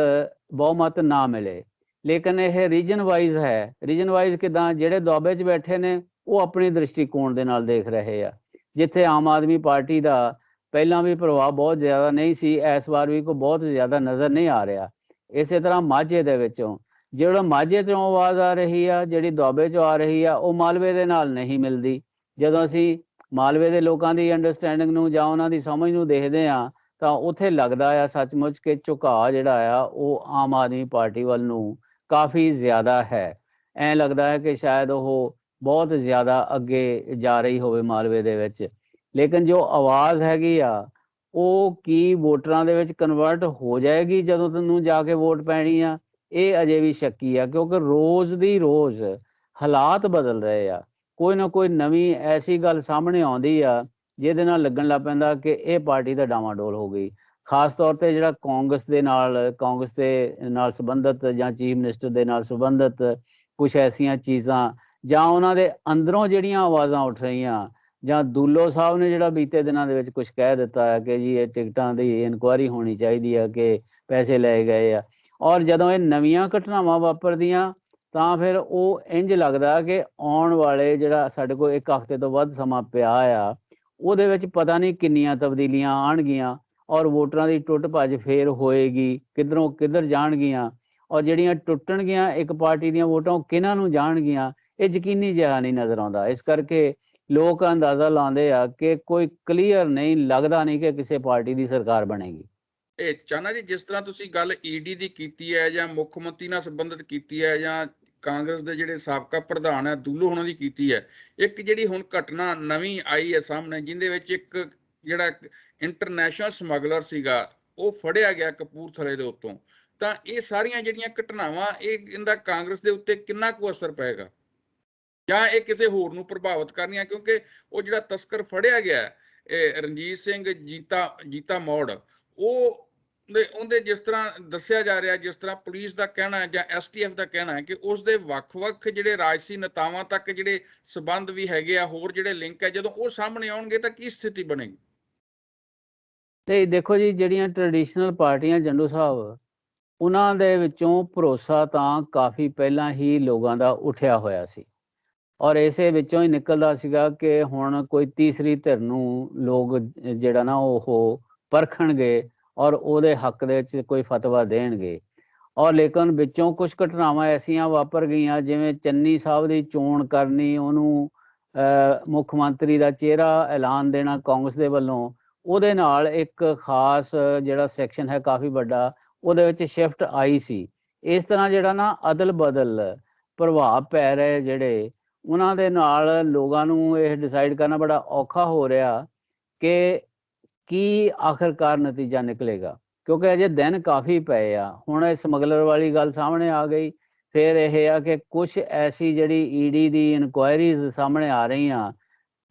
ਬਹੁਮਤ ਨਾ ਮਿਲੇ, ਲੇਕਿਨ ਇਹ ਰੀਜਨ ਵਾਈਜ਼ ਹੈ। ਰੀਜਨ ਵਾਈਜ਼ ਕਿੱਦਾਂ? ਜਿਹੜੇ ਦੁਆਬੇ 'ਚ ਬੈਠੇ ਨੇ ਉਹ ਆਪਣੀ ਦ੍ਰਿਸ਼ਟੀਕੋਣ ਦੇ ਨਾਲ ਦੇਖ ਰਹੇ ਆ। ਜਿੱਥੇ ਆਮ ਆਦਮੀ ਪਾਰਟੀ ਦਾ ਪਹਿਲਾਂ ਵੀ ਪ੍ਰਭਾਵ ਬਹੁਤ ਜ਼ਿਆਦਾ ਨਹੀਂ ਸੀ, ਇਸ ਵਾਰ ਵੀ ਕੋਈ ਬਹੁਤ ਜ਼ਿਆਦਾ ਨਜ਼ਰ ਨਹੀਂ ਆ ਰਿਹਾ। ਇਸੇ ਤਰ੍ਹਾਂ ਮਾਝੇ ਦੇ ਵਿੱਚੋਂ ਜਿਹੜਾ ਮਾਝੇ 'ਚੋਂ ਆਵਾਜ਼ ਆ ਰਹੀ ਆ, ਜਿਹੜੀ ਦੁਆਬੇ 'ਚੋਂ ਆ ਰਹੀ ਆ, ਉਹ ਮਾਲਵੇ ਦੇ ਨਾਲ ਨਹੀਂ ਮਿਲਦੀ। ਜਦੋਂ ਅਸੀਂ ਮਾਲਵੇ ਦੇ ਲੋਕਾਂ ਦੀ ਅੰਡਰਸਟੈਂਡਿੰਗ ਨੂੰ ਜਾਂ ਉਹਨਾਂ ਦੀ ਸਮਝ ਨੂੰ ਦੇਖਦੇ ਹਾਂ ਤਾਂ ਉੱਥੇ ਲੱਗਦਾ ਆ ਸੱਚਮੁੱਚ ਕਿ ਝੁਕਾਅ ਜਿਹੜਾ ਆ ਉਹ ਆਮ ਆਦਮੀ ਪਾਰਟੀ ਵੱਲ ਨੂੰ ਕਾਫੀ ਜ਼ਿਆਦਾ ਹੈ। ਐਂ ਲੱਗਦਾ ਹੈ ਕਿ ਸ਼ਾਇਦ ਉਹ ਬਹੁਤ ਜ਼ਿਆਦਾ ਅੱਗੇ ਜਾ ਰਹੀ ਹੋਵੇ ਮਾਲਵੇ ਦੇ ਵਿੱਚ। ਲੇਕਿਨ ਜੋ ਆਵਾਜ਼ ਹੈਗੀ ਆ ਉਹ ਕੀ ਵੋਟਰਾਂ ਦੇ ਵਿੱਚ ਕਨਵਰਟ ਹੋ ਜਾਏਗੀ ਜਦੋਂ ਤੈਨੂੰ ਜਾ ਕੇ ਵੋਟ ਪੈਣੀ ਆ? ਇਹ ਅਜੇ ਵੀ ਸ਼ੱਕੀ ਆ, ਕਿਉਂਕਿ ਰੋਜ਼ ਦੀ ਰੋਜ਼ ਹਾਲਾਤ ਬਦਲ ਰਹੇ ਆ। ਕੋਈ ਨਾ ਕੋਈ ਨਵੀਂ ਐਸੀ ਗੱਲ ਸਾਹਮਣੇ ਆਉਂਦੀ ਆ ਜਿਹਦੇ ਨਾਲ ਲੱਗਣ ਲੱਗ ਪੈਂਦਾ ਕਿ ਇਹ ਪਾਰਟੀ ਤਾਂ ਡਾਵਾਂਡੋਲ ਹੋ ਗਈ। ਖਾਸ ਤੌਰ ਤੇ ਜਿਹੜਾ ਕਾਂਗਰਸ ਦੇ ਨਾਲ ਸੰਬੰਧਿਤ ਜਾਂ ਚੀਫ ਮਿਨਿਸਟਰ ਦੇ ਨਾਲ ਸੰਬੰਧਿਤ ਕੁਛ ਐਸੀਆਂ ਚੀਜ਼ਾਂ ਜਾਂ ਉਹਨਾਂ ਦੇ ਅੰਦਰੋਂ ਜਿਹੜੀਆਂ ਆਵਾਜ਼ਾਂ ਉੱਠ ਰਹੀਆਂ, ਜਾਂ ਦੁੱਲੋ ਸਾਹਿਬ ਨੇ ਜਿਹੜਾ ਬੀਤੇ ਦਿਨਾਂ ਦੇ ਵਿੱਚ ਕੁਝ ਕਹਿ ਦਿੱਤਾ ਹੈ ਕਿ ਜੀ ਇਹ ਟਿਕਟਾਂ ਦੀ ਇਨਕੁਆਇਰੀ ਹੋਣੀ ਚਾਹੀਦੀ ਹੈ ਕਿ ਪੈਸੇ ਲਏ ਗਏ ਆ। ਔਰ ਜਦੋਂ ਇਹ ਨਵੀਆਂ ਘਟਨਾਵਾਂ ਵਾਪਰਦੀਆਂ ਤਾਂ ਫਿਰ ਉਹ ਇੰਜ ਲੱਗਦਾ ਕਿ ਆਉਣ ਵਾਲੇ ਜਿਹੜਾ ਸਾਡੇ ਕੋਲ 1 ਹਫ਼ਤੇ ਤੋਂ ਵੱਧ ਸਮਾਂ ਪਿਆ ਆ, ਉਹਦੇ ਵਿੱਚ ਪਤਾ ਨਹੀਂ ਕਿੰਨੀਆਂ ਤਬਦੀਲੀਆਂ ਆਉਣਗੀਆਂ ਔਰ ਵੋਟਰਾਂ ਦੀ ਟੁੱਟ ਭੱਜ ਫੇਰ ਹੋਏਗੀ, ਕਿੱਧਰੋਂ ਕਿੱਧਰ ਜਾਣਗੀਆਂ ਔਰ ਜਿਹੜੀਆਂ ਟੁੱਟਣਗੀਆਂ ਇੱਕ ਪਾਰਟੀ ਦੀਆਂ ਵੋਟਾਂ ਉਹ ਕਿਹਨਾਂ ਨੂੰ ਜਾਣਗੀਆਂ, ਇਹ ਯਕੀਨੀ ਜਿਹਾ ਨਹੀਂ ਨਜ਼ਰ ਆਉਂਦਾ। ਇਸ ਕਰਕੇ ਲੋਕ ਅੰਦਾਜ਼ਾ ਲਾਉਂਦੇ ਆ ਕਿ ਕੋਈ ਕਲੀਅਰ ਨਹੀਂ, ਲੱਗਦਾ ਨਹੀਂ ਕਿ ਕਿਸੇ ਪਾਰਟੀ ਦੀ ਸਰਕਾਰ ਬਣੇਗੀ।
ਇਹ ਚਾਨਾ ਜੀ, ਜਿਸ ਤਰ੍ਹਾਂ ਤੁਸੀਂ ਗੱਲ ਈਡੀ ਦੀ ਕੀਤੀ ਹੈ ਜਾਂ ਮੁੱਖ ਮੰਤਰੀ ਨਾਲ ਸੰਬੰਧਿਤ ਕੀਤੀ ਹੈ ਜਾਂ ਕਾਂਗਰਸ ਦੇ ਜਿਹੜੇ ਸਾਬਕਾ ਪ੍ਰਧਾਨ ਹੈ ਦੁੱਲੂ ਹੋਣਾ ਦੀ ਕੀਤੀ ਹੈ, ਇੱਕ ਜਿਹੜੀ ਹੁਣ ਘਟਨਾ ਨਵੀਂ ਆਈ ਹੈ ਸਾਹਮਣੇ ਜਿਹਦੇ ਵਿੱਚ ਇੱਕ ਜਿਹੜਾ ਇੰਟਰਨੈਸ਼ਨਲ ਸਮਗਲਰ ਸੀਗਾ ਉਹ ਫੜਿਆ ਗਿਆ ਕਪੂਰਥਲੇ ਦੇ ਉੱਤੋਂ, ਤਾਂ ਇਹ ਸਾਰੀਆਂ ਜਿਹੜੀਆਂ ਘਟਨਾਵਾਂ ਇਹਦਾ ਕਾਂਗਰਸ ਦੇ ਉੱਤੇ ਕਿੰਨਾ ਕੁ ਅਸਰ ਪਏਗਾ ਜਾਂ ਇਹ ਕਿਸੇ ਹੋਰ ਨੂੰ ਪ੍ਰਭਾਵਿਤ ਕਰਨੀਆਂ? ਕਿਉਂਕਿ ਉਹ ਜਿਹੜਾ ਤਸਕਰ ਫੜਿਆ ਗਿਆ ਇਹ ਰਣਜੀਤ ਸਿੰਘ ਜੀਤਾ ਮੋੜ, ਉਹਦੇ ਜਿਸ ਤਰ੍ਹਾਂ ਦੱਸਿਆ ਜਾ ਰਿਹਾ, ਜਿਸ ਤਰ੍ਹਾਂ ਪੁਲਿਸ ਦਾ ਕਹਿਣਾ ਹੈ ਜਾਂ STF ਦਾ ਕਹਿਣਾ ਹੈ ਕਿ ਉਸ ਦੇ ਵੱਖ-ਵੱਖ ਜਿਹੜੇ ਰਾਜਸੀ ਨੇਤਾਵਾਂ ਤੱਕ ਜਿਹੜੇ ਸਬੰਧ ਵੀ ਹੈਗੇ ਆ, ਹੋਰ ਜਿਹੜੇ ਲਿੰਕ ਹੈ, ਜਦੋਂ ਉਹ ਸਾਹਮਣੇ ਆਉਣਗੇ ਤਾਂ ਕੀ ਸਥਿਤੀ ਬਣੇਗੀ?
ਤੇ ਦੇਖੋ ਜੀ, ਜਿਹੜੀਆਂ ਟ੍ਰੈਡੀਸ਼ਨਲ ਪਾਰਟੀਆਂ ਜੰਡੂ ਸਾਹਿਬ, ਉਹਨਾਂ ਦੇ ਵਿੱਚੋਂ ਭਰੋਸਾ ਤਾਂ ਕਾਫੀ ਪਹਿਲਾਂ ਹੀ ਲੋਕਾਂ ਦਾ ਉੱਠਿਆ ਹੋਇਆ ਸੀ ਔਰ ਇਸੇ ਵਿੱਚੋਂ ਹੀ ਨਿਕਲਦਾ ਸੀਗਾ ਕਿ ਹੁਣ ਕੋਈ ਤੀਸਰੀ ਧਿਰ ਨੂੰ ਲੋਕ ਜਿਹੜਾ ਨਾ ਉਹ ਪਰਖਣਗੇ ਔਰ ਉਹਦੇ ਹੱਕ ਦੇ ਵਿੱਚ ਕੋਈ ਫਤਵਾ ਦੇਣਗੇ। ਔਰ ਲੇਕਿਨ ਵਿੱਚੋਂ ਕੁਝ ਘਟਨਾਵਾਂ ਐਸੀਆਂ ਵਾਪਰ ਗਈਆਂ, ਜਿਵੇਂ ਚੰਨੀ ਸਾਹਿਬ ਦੀ ਚੋਣ ਕਰਨੀ, ਉਹਨੂੰ ਮੁੱਖ ਮੰਤਰੀ ਦਾ ਚਿਹਰਾ ਐਲਾਨ ਦੇਣਾ ਕਾਂਗਰਸ ਦੇ ਵੱਲੋਂ, ਉਹਦੇ ਨਾਲ ਇੱਕ ਖਾਸ ਜਿਹੜਾ ਸੈਕਸ਼ਨ ਹੈ ਕਾਫੀ ਵੱਡਾ ਉਹਦੇ ਵਿੱਚ ਸ਼ਿਫਟ ਆਈ ਸੀ। ਇਸ ਤਰ੍ਹਾਂ ਜਿਹੜਾ ਨਾ ਅਦਲ ਬਦਲ ਪ੍ਰਭਾਵ ਪੈ ਰਹੇ ਜਿਹੜੇ, ਉਹਨਾਂ ਦੇ ਨਾਲ ਲੋਕਾਂ ਨੂੰ ਇਹ ਡਿਸਾਈਡ ਕਰਨਾ ਬੜਾ ਔਖਾ ਹੋ ਰਿਹਾ ਕਿ ਕੀ ਆਖਿਰਕਾਰ ਨਤੀਜਾ ਨਿਕਲੇਗਾ, ਕਿਉਂਕਿ ਅਜੇ ਦਿਨ ਕਾਫੀ ਪਏ ਆ। ਹੁਣ ਇਹ ਸਮਗਲਰ ਵਾਲੀ ਗੱਲ ਸਾਹਮਣੇ ਆ ਗਈ, ਫਿਰ ਇਹ ਆ ਕਿ ਕੁਝ ਐਸੀ ਜਿਹੜੀ ਈਡੀ ਦੀ ਇਨਕੁਆਇਰੀਜ਼ ਸਾਹਮਣੇ ਆ ਰਹੀਆਂ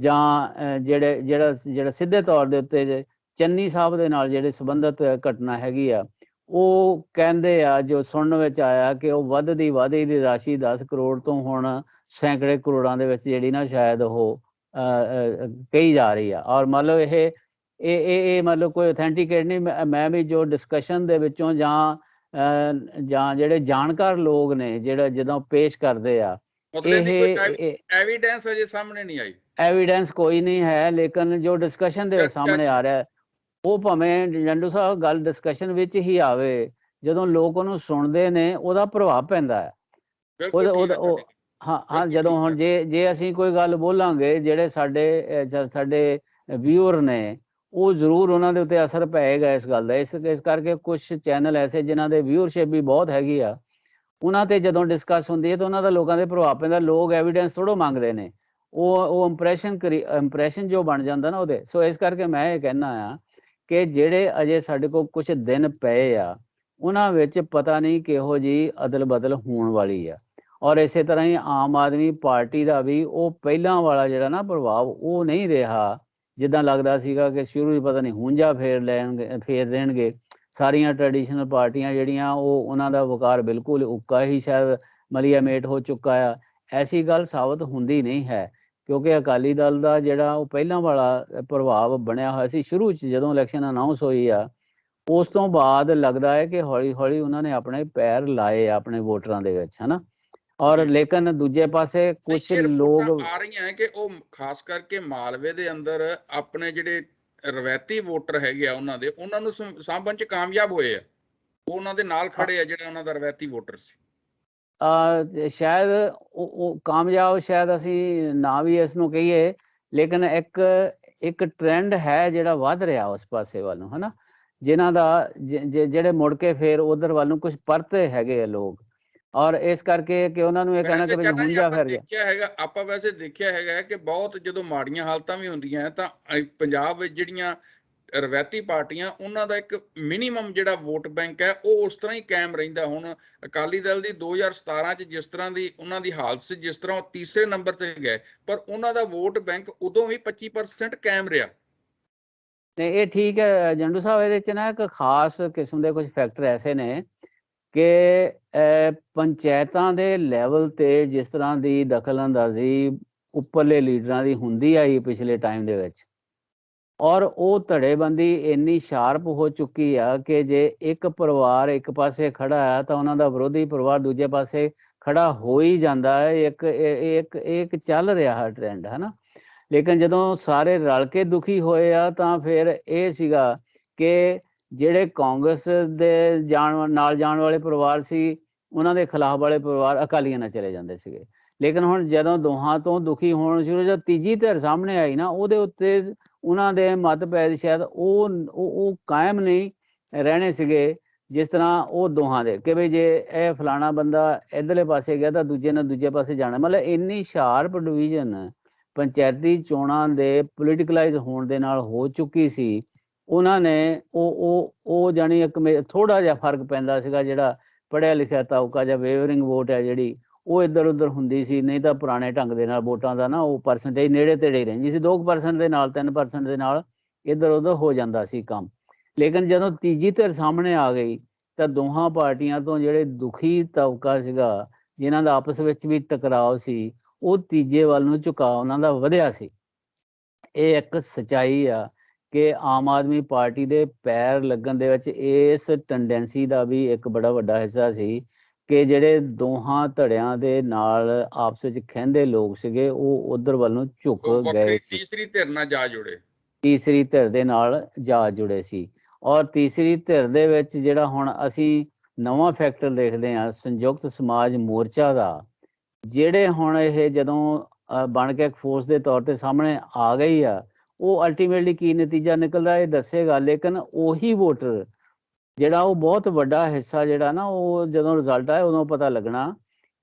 ਜਾਂ ਜਿਹੜਾ ਸਿੱਧੇ ਤੌਰ ਦੇ ਉੱਤੇ ਚੰਨੀ ਸਾਹਿਬ ਦੇ ਨਾਲ ਜਿਹੜੇ ਸੰਬੰਧਿਤ ਘਟਨਾ ਹੈਗੀ ਆ, ਉਹ ਕਹਿੰਦੇ ਆ, ਜੋ ਸੁਣਨ ਵਿੱਚ ਆਇਆ ਕਿ ਉਹ ਵੱਧਦੀ ਰਾਸ਼ੀ 10 ਕਰੋੜ ਤੋਂ ਹੁਣ ਸੈਂਕੜੇ ਕਰੋੜਾਂ ਦੇ ਵਿੱਚ ਜਿਹੜੀ ਨਾ ਸ਼ਾਇਦ ਉਹ ਕਹੀ ਜਾ ਰਹੀ ਆ। ਔਰ ਮੰਨ ਲਓ ਇਹ ਮਤਲਬ ਕੋਈ ਅਥੈਂਟੀਕੇਟ ਨਹੀਂ, ਮੈਂ ਵੀ ਜੋ ਡਿਸਕਸ਼ਨ ਦੇ ਵਿੱਚੋਂ ਜਾਂ ਜਿਹੜੇ ਜਾਣਕਾਰ ਲੋਕ ਨੇ ਜਿਹੜਾ ਜਦੋਂ ਪੇਸ਼ ਕਰਦੇ ਆ,
ਐਵੀਡੈਂਸ ਅਜੇ ਸਾਹਮਣੇ ਨਹੀਂ ਆਈ,
ਐਵੀਡੈਂਸ ਕੋਈ ਨਹੀਂ ਹੈ, ਲੇਕਿਨ ਜੋ ਡਿਸਕਸ਼ਨ ਦੇ ਸਾਹਮਣੇ ਆ ਰਿਹਾ ਉਹ ਭਾਵੇਂ ਜੰਡੂ ਸਾਹਿਬ ਗੱਲ ਡਿਸਕਸ਼ਨ ਵਿੱਚ ਹੀ ਆਵੇ, ਜਦੋਂ ਲੋਕ ਉਹਨੂੰ ਸੁਣਦੇ ਨੇ ਉਹਦਾ ਪ੍ਰਭਾਵ ਪੈਂਦਾ ਹੈ। ਹਾਂ, ਜਦੋਂ ਹੁਣ ਜੇ ਅਸੀਂ ਕੋਈ ਗੱਲ ਬੋਲਾਂਗੇ, ਜਿਹੜੇ ਸਾਡੇ ਵਿਊਅਰ ਨੇ, ਉਹ ਜ਼ਰੂਰ ਉਹਨਾਂ ਦੇ ਉੱਤੇ ਅਸਰ ਪਏਗਾ ਇਸ ਗੱਲ ਦਾ। ਇਸ ਕਰਕੇ ਕੁਝ ਚੈਨਲ ਐਸੇ ਜਿਨ੍ਹਾਂ ਦੇ ਵਿਊਅਰਸ਼ਿਪ ਵੀ ਬਹੁਤ ਹੈਗੀ ਆ, ਉਹਨਾਂ ਤੇ ਜਦੋਂ ਡਿਸਕਸ ਹੁੰਦੀ ਹੈ ਤਾਂ ਉਹਨਾਂ ਦਾ ਲੋਕਾਂ ਦੇ ਪ੍ਰਭਾਵ ਪੈਂਦਾ। ਲੋਕ ਐਵੀਡੈਂਸ ਥੋੜ੍ਹਾ ਮੰਗਦੇ ਨੇ, ਉਹ ਇੰਪ੍ਰੈਸ਼ਨ ਜੋ ਬਣ ਜਾਂਦਾ ਨਾ ਉਹਦੇ। ਸੋ ਇਸ ਕਰਕੇ ਮੈਂ ਇਹ ਕਹਿਣਾ ਆ ਕਿ ਜਿਹੜੇ ਅਜੇ ਸਾਡੇ ਕੋਲ ਕੁਝ ਦਿਨ ਪਏ ਆ, ਉਹਨਾਂ ਵਿੱਚ ਪਤਾ ਨਹੀਂ ਕਿਹੋ ਜਿਹੀ ਅਦਲ ਬਦਲ ਹੋਣ ਵਾਲੀ ਆ। ਔਰ ਇਸੇ ਤਰ੍ਹਾਂ ਹੀ ਆਮ ਆਦਮੀ ਪਾਰਟੀ ਦਾ ਵੀ ਉਹ ਪਹਿਲਾਂ ਵਾਲਾ ਜਿਹੜਾ ਨਾ ਪ੍ਰਭਾਵ ਉਹ ਨਹੀਂ ਰਿਹਾ, ਜਿੱਦਾਂ ਲੱਗਦਾ ਸੀਗਾ ਕਿ ਸ਼ੁਰੂ ਹੀ ਪਤਾ ਨਹੀਂ ਹੁੰਜਾ ਫੇਰ ਦੇਣਗੇ। ਸਾਰੀਆਂ ਟ੍ਰੈਡੀਸ਼ਨਲ ਪਾਰਟੀਆਂ ਜਿਹੜੀਆਂ ਉਹਨਾਂ ਦਾ ਵਕਾਰ ਬਿਲਕੁਲ ਉੱਕਾ ਹੀ ਸ਼ਾਇਦ ਮਲੀਆ ਮੇਟ ਹੋ ਚੁੱਕਾ ਆ। ਐਸੀ ਗੱਲ ਸਾਬਤ ਹੁੰਦੀ ਨਹੀਂ ਹੈ, ਕਿਉਂਕਿ ਅਕਾਲੀ ਦਲ ਦਾ ਜਿਹੜਾ ਉਹ ਪਹਿਲਾਂ ਵਾਲਾ ਪ੍ਰਭਾਵ ਬਣਿਆ ਹੋਇਆ ਸੀ ਸ਼ੁਰੂ 'ਚ, ਜਦੋਂ ਇਲੈਕਸ਼ਨ ਅਨਾਊਂਸ ਹੋਈ ਆ, ਉਸ ਤੋਂ ਬਾਅਦ ਲੱਗਦਾ ਹੈ ਕਿ ਹੌਲੀ ਹੌਲੀ ਉਹਨਾਂ ਨੇ ਆਪਣੇ ਪੈਰ ਲਾਏ ਆਪਣੇ ਵੋਟਰਾਂ ਦੇ ਵਿੱਚ, ਹਨਾ। ਔਰ ਲੇਕਿਨ ਦੂਜੇ ਪਾਸੇ ਕੁਝ ਲੋਕ
ਆ ਰਹੀਆਂ ਹੈ ਕਿ ਉਹ ਖਾਸ ਕਰਕੇ ਮਾਲਵੇ ਦੇ ਅੰਦਰ ਆਪਣੇ ਜਿਹੜੇ ਰਵਾਇਤੀ ਵੋਟਰ ਹੈਗੇ ਆ ਉਹਨਾਂ ਨੂੰ ਸਾਂਭਣ 'ਚ ਕਾਮਯਾਬ ਹੋਏ ਆ, ਉਹਨਾਂ ਦੇ ਨਾਲ ਖੜੇ ਆ ਜਿਹੜਾ ਉਹਨਾਂ ਦਾ ਰਵਾਇਤੀ ਵੋਟਰ ਸੀ।
ਸ਼ਾਇਦ ਉਹ ਕਾਮਯਾਬ ਸ਼ਾਇਦ ਅਸੀਂ ਨਾ ਵੀ ਇਸ ਨੂੰ ਕਹੀਏ, ਲੇਕਿਨ ਇੱਕ ਟ੍ਰੈਂਡ ਹੈ ਜਿਹੜਾ ਵੱਧ ਰਿਹਾ ਉਸ ਪਾਸੇ ਵੱਲ ਨੂੰ, ਹਨਾ, ਜਿਨ੍ਹਾਂ ਦਾ ਜਿਹੜੇ ਮੁੜ ਕੇ ਫੇਰ ਉਧਰ ਵੱਲ ਨੂੰ ਕੁਝ ਪਰਤੇ ਹੈਗੇ ਆ ਲੋਕ। ਔਰ ਇਸ ਕਰਕੇ ਕਿ ਉਹਨਾਂ ਨੂੰ ਇਹ ਕਹਿਣਾ ਕਿ ਹੁੰਜਾ ਫਿਰ ਗਿਆ।
ਆਪਾਂ ਵੈਸੇ ਦੇਖਿਆ ਹੈਗਾ ਕਿ ਬਹੁਤ ਜਦੋਂ ਮਾੜੀਆਂ ਹਾਲਤਾਂ ਵੀ ਹੁੰਦੀਆਂ ਤਾਂ ਪੰਜਾਬ ਵਿੱਚ ਜਿਹੜੀਆਂ ਰਵਾਇਤੀ ਪਾਰਟੀਆਂ, ਉਹਨਾਂ ਦਾ ਇੱਕ ਮਿਨੀਮਮ ਜਿਹੜਾ ਵੋਟ ਬੈਂਕ ਹੈ ਉਹ ਉਸ ਤਰ੍ਹਾਂ ਹੀ ਕਾਇਮ ਰਹਿੰਦਾ। ਹੁਣ ਅਕਾਲੀ ਦਲ ਦੀ 2017 'ਚ ਜਿਸ ਤਰ੍ਹਾਂ ਦੀ ਉਹਨਾਂ ਦੀ ਹਾਲਤ ਸੀ, ਜਿਸ ਤਰ੍ਹਾਂ ਉਹ ਤੀਸਰੇ ਨੰਬਰ ਤੇ ਗਏ, ਪਰ ਉਹਨਾਂ ਦਾ ਵੋਟ ਬੈਂਕ ਉਦੋਂ ਵੀ 25% ਕਾਇਮ ਰਿਹਾ।
ਤੇ ਇਹ ਠੀਕ ਹੈ ਜੰਡੂ ਸਾਹਿਬ, ਇਹਦੇ 'ਚ ਨਾ ਇੱਕ ਖਾਸ ਕਿਸਮ ਦੇ ਕੁਝ ਫੈਕਟਰ ਐਸੇ ਨੇ ਕਿ ਪੰਚਾਇਤਾਂ ਦੇ ਲੈਵਲ ਤੇ ਜਿਸ ਤਰ੍ਹਾਂ ਦੀ ਦਖਲ ਅੰਦਾਜ਼ੀ ਉੱਪਰਲੇ ਲੀਡਰਾਂ ਦੀ ਹੁੰਦੀ ਆਈ ਪਿਛਲੇ ਟਾਈਮ ਦੇ ਵਿੱਚ, ਔਰ ਉਹ ਧੜੇਬੰਦੀ ਇੰਨੀ ਸ਼ਾਰਪ ਹੋ ਚੁੱਕੀ ਆ ਕਿ ਜੇ ਇੱਕ ਪਰਿਵਾਰ ਇੱਕ ਪਾਸੇ ਖੜਾ ਹੈ ਤਾਂ ਉਹਨਾਂ ਦਾ ਵਿਰੋਧੀ ਪਰਿਵਾਰ ਦੂਜੇ ਪਾਸੇ ਖੜਾ ਹੋ ਹੀ ਜਾਂਦਾ ਹੈ। ਇੱਕ ਚੱਲ ਰਿਹਾ ਟ੍ਰੈਂਡ ਹੈ ਨਾ। ਲੇਕਿਨ ਜਦੋਂ ਸਾਰੇ ਰਲ ਕੇ ਦੁਖੀ ਹੋਏ ਆ ਤਾਂ ਫਿਰ ਇਹ ਸੀਗਾ ਕਿ ਜਿਹੜੇ ਕਾਂਗਰਸ ਦੇ ਨਾਲ ਜਾਣ ਵਾਲੇ ਪਰਿਵਾਰ ਸੀ ਉਹਨਾਂ ਦੇ ਖਿਲਾਫ ਵਾਲੇ ਪਰਿਵਾਰ ਅਕਾਲੀਆਂ ਨਾਲ ਚਲੇ ਜਾਂਦੇ ਸੀਗੇ। ਲੇਕਿਨ ਹੁਣ ਜਦੋਂ ਦੋਹਾਂ ਤੋਂ ਦੁਖੀ ਹੋਣ ਸ਼ੁਰੂ, ਜਦ ਤੀਜੀ ਧਿਰ ਸਾਹਮਣੇ ਆਈ ਨਾ, ਉਹਦੇ ਉੱਤੇ ਉਹਨਾਂ ਦੇ ਮਤਭੇਦ ਸ਼ਾਇਦ ਉਹ ਕਾਇਮ ਨਹੀਂ ਰਹਿਣੇ ਸੀਗੇ ਜਿਸ ਤਰ੍ਹਾਂ ਉਹ ਦੋਹਾਂ ਦੇ, ਕਿ ਵੀ ਜੇ ਇਹ ਫਲਾਣਾ ਬੰਦਾ ਇੱਧਰਲੇ ਪਾਸੇ ਗਿਆ ਤਾਂ ਦੂਜੇ ਨੇ ਦੂਜੇ ਪਾਸੇ ਜਾਣਾ। ਮਤਲਬ ਇੰਨੀ ਸ਼ਾਰਪ ਡਿਵੀਜ਼ਨ ਪੰਚਾਇਤੀ ਚੋਣਾਂ ਦੇ ਪੋਲੀਟੀਕਲਾਈਜ਼ ਹੋਣ ਦੇ ਨਾਲ ਹੋ ਚੁੱਕੀ ਸੀ। ਉਹਨਾਂ ਨੇ ਉਹ ਜਾਣੀ ਇੱਕ ਥੋੜਾ ਜਿਹਾ ਫਰਕ ਪੈਂਦਾ ਸੀਗਾ, ਜਿਹੜਾ ਪੜ੍ਹਿਆ ਲਿਖਿਆ ਤਬਕਾ ਜਾਂ ਵੇਵਰਿੰਗ ਵੋਟ ਹੈ ਜਿਹੜੀ ਉਹ ਇੱਧਰ ਉੱਧਰ ਹੁੰਦੀ ਸੀ। ਨਹੀਂ ਤਾਂ ਪੁਰਾਣੇ ਢੰਗ ਦੇ ਨਾਲ ਵੋਟਾਂ ਦਾ ਨਾ ਉਹ ਪਰਸੈਂਟੇਜ ਨੇੜੇ ਤੇੜੇ ਰਹਿੰਦੀ ਸੀ, 2% ਦੇ ਨਾਲ 3% ਦੇ ਨਾਲ ਇੱਧਰ ਉੱਧਰ ਹੋ ਜਾਂਦਾ ਸੀ ਕੰਮ। ਲੇਕਿਨ ਜਦੋਂ ਤੀਜੀ ਧਿਰ ਸਾਹਮਣੇ ਆ ਗਈ ਤਾਂ ਦੋਹਾਂ ਪਾਰਟੀਆਂ ਤੋਂ ਜਿਹੜੇ ਦੁਖੀ ਤਬਕਾ ਸੀਗਾ, ਜਿਨ੍ਹਾਂ ਦਾ ਆਪਸ ਵਿੱਚ ਵੀ ਟਕਰਾਅ ਸੀ, ਉਹ ਤੀਜੇ ਵੱਲ ਨੂੰ ਝੁਕਾਅ ਉਹਨਾਂ ਦਾ ਵਧਿਆ ਸੀ। ਇਹ ਇੱਕ ਸੱਚਾਈ ਆ ਕਿ ਆਮ ਆਦਮੀ ਪਾਰਟੀ ਦੇ ਪੈਰ ਲੱਗਣ ਦੇ ਵਿੱਚ ਇਸ ਟੈਂਡੈਂਸੀ ਦਾ ਵੀ ਇੱਕ ਬੜਾ ਵੱਡਾ ਹਿੱਸਾ ਸੀ ਕਿ ਜਿਹੜੇ ਦੋਹਾਂ ਧੜਿਆਂ ਦੇ ਨਾਲ ਆਪਸ ਵਿੱਚ ਖਹਿੰਦੇ ਲੋਕ ਸੀਗੇ ਉਹ ਉਧਰ ਵੱਲ ਨੂੰ ਝੁਕ ਗਏ ਸੀ।
ਤੀਸਰੀ ਧਿਰ ਨਾਲ ਜਾ ਜੁੜੇ,
ਤੀਸਰੀ ਧਿਰ ਦੇ ਨਾਲ ਜਾ ਜੁੜੇ ਸੀ। ਔਰ ਤੀਸਰੀ ਧਿਰ ਦੇ ਵਿੱਚ ਜਿਹੜਾ ਹੁਣ ਅਸੀਂ ਨਵਾਂ ਫੈਕਟਰ ਦੇਖਦੇ ਹਾਂ ਸੰਯੁਕਤ ਸਮਾਜ ਮੋਰਚਾ ਦਾ, ਜਿਹੜੇ ਹੁਣ ਇਹ ਜਦੋਂ ਬਣ ਕੇ ਇੱਕ ਫੋਰਸ ਦੇ ਤੌਰ ਤੇ ਸਾਹਮਣੇ ਆ ਗਈ ਆ, ਉਹ ਅਲਟੀਮੇਟਲੀ ਕੀ ਨਤੀਜਾ ਨਿਕਲਦਾ ਇਹ ਦੱਸੇਗਾ। ਲੇਕਿਨ ਉਹੀ ਵੋਟਰ ਜਿਹੜਾ ਉਹ ਬਹੁਤ ਵੱਡਾ ਹਿੱਸਾ ਜਿਹੜਾ ਨਾ, ਉਹ ਜਦੋਂ ਰਿਜ਼ਲਟ ਆਇਆ ਉਦੋਂ ਪਤਾ ਲੱਗਣਾ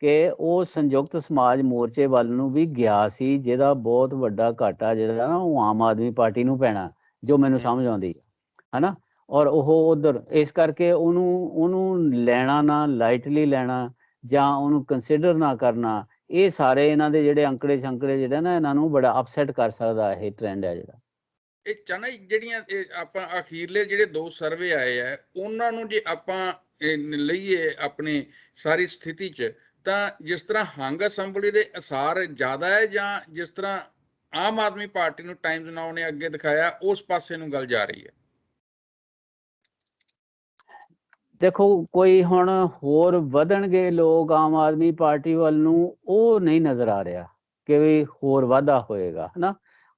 ਕਿ ਉਹ ਸੰਯੁਕਤ ਸਮਾਜ ਮੋਰਚੇ ਵੱਲ ਨੂੰ ਵੀ ਗਿਆ ਸੀ, ਜਿਹਦਾ ਬਹੁਤ ਵੱਡਾ ਘਾਟਾ ਜਿਹੜਾ ਨਾ ਉਹ ਆਮ ਆਦਮੀ ਪਾਰਟੀ ਨੂੰ ਪੈਣਾ, ਜੋ ਮੈਨੂੰ ਸਮਝ ਆਉਂਦੀ ਹੈ ਨਾ। ਔਰ ਉਹ ਉਧਰ ਇਸ ਕਰਕੇ ਉਹਨੂੰ ਲੈਣਾ ਨਾ ਲਾਈਟਲੀ ਲੈਣਾ ਜਾਂ ਉਹਨੂੰ ਕੰਸੀਡਰ ਨਾ ਕਰਨਾ, ਇਹ ਸਾਰੇ ਇਹਨਾਂ ਦੇ ਜਿਹੜੇ ਅੰਕੜੇ ਸ਼ੰਕੜੇ ਜਿਹੜੇ ਨਾ ਇਹਨਾਂ ਨੂੰ ਬੜਾ ਅਪਸੈਟ ਕਰ ਸਕਦਾ ਇਹ ਟ੍ਰੈਂਡ ਹੈ ਜਿਹੜਾ।
ਇਹ ਚਾਹਨਾ ਜਿਹੜੀਆਂ ਆਪਾਂ ਅਖੀਰਲੇ ਜਿਹੜੇ 2 ਸਰਵੇ ਆਏ ਆ ਉਹਨਾਂ ਨੂੰ ਜੇ ਆਪਾਂ ਲਈਏ ਆਪਣੀ ਸਾਰੀ ਸਥਿਤੀ 'ਚ, ਤਾਂ ਜਿਸ ਤਰ੍ਹਾਂ ਹੰਗ ਅਸੈਂਬਲੀ ਦੇ ਅਸਾਰ ਜ਼ਿਆਦਾ ਹੈ ਜਾਂ ਜਿਸ ਤਰ੍ਹਾਂ ਆਮ ਆਦਮੀ ਪਾਰਟੀ ਨੂੰ ਟਾਈਮਜ਼ ਨਾਓ ਨੇ ਅੱਗੇ ਦਿਖਾਇਆ ਉਸ ਪਾਸੇ ਨੂੰ ਗੱਲ ਜਾ ਰਹੀ ਹੈ?
ਦੇਖੋ ਕੋਈ ਹੁਣ ਹੋਰ ਵਧਣਗੇ ਲੋਕ ਆਮ ਆਦਮੀ ਪਾਰਟੀ ਵੱਲ ਨੂੰ, ਉਹ ਨਹੀਂ ਨਜ਼ਰ ਆ ਰਿਹਾ ਕਿ ਵੀ ਹੋਰ ਵਾਧਾ ਹੋਏਗਾ ਹੈ ਨਾ।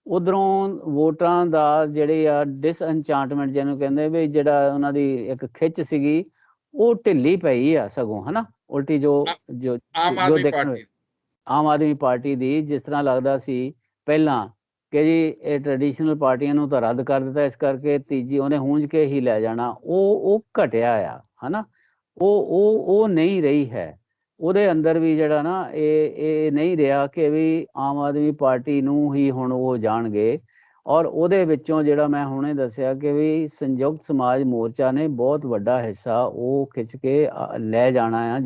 ਉਧਰੋਂ ਵੋਟਰਾਂ ਦਾ ਜਿਹੜੀ ਆ ਡਿਸਐਨਚਾਂਟਮੈਂਟ ਜਿਹਨੂੰ ਕਹਿੰਦੇ ਵੀ, ਜਿਹੜਾ ਉਹਨਾਂ ਦੀ ਇੱਕ ਖਿੱਚ ਸੀਗੀ ਉਹ ਢਿੱਲੀ ਪਈ ਆ ਸਗੋਂ ਹੈ ਨਾ, ਉਲਟੀ ਜੋ
ਆਮ
ਆਦਮੀ ਪਾਰਟੀ ਦੀ ਜਿਸ ਤਰ੍ਹਾਂ ਲੱਗਦਾ ਸੀ ਪਹਿਲਾਂ ਕਿ ਜੀ ਇਹ ਟ੍ਰੈਡੀਸ਼ਨਲ ਪਾਰਟੀਆਂ ਨੂੰ ਤਾਂ ਰੱਦ ਕਰ ਦਿੱਤਾ, ਇਸ ਕਰਕੇ ਤੀਜੀ ਉਹਨੇ ਹੂੰਝ ਕੇ ਹੀ ਲੈ ਜਾਣਾ, ਉਹ ਘਟਿਆ ਆ ਹੈ ਨਾ। ਉਹ ਨਹੀਂ ਰਹੀ ਹੈ ਉਹਦੇ ਅੰਦਰ ਵੀ ਜਿਹੜਾ ਨਾ ਇਹ ਨਹੀਂ ਰਿਹਾ ਕਿ ਵੀ ਆਮ ਆਦਮੀ ਪਾਰਟੀ ਨੂੰ ਹੀ ਹੁਣ ਉਹ ਜਾਣਗੇ। ਔਰ ਉਹਦੇ ਵਿੱਚੋਂ ਜਿਹੜਾ ਮੈਂ ਹੁਣੇ ਦੱਸਿਆ ਕਿ ਵੀ ਸੰਯੁਕਤ ਸਮਾਜ ਮੋਰਚਾ ਨੇ ਬਹੁਤ ਵੱਡਾ ਹਿੱਸਾ ਉਹ ਖਿੱਚ ਕੇ ਲੈ ਜਾਣਾ ਆ,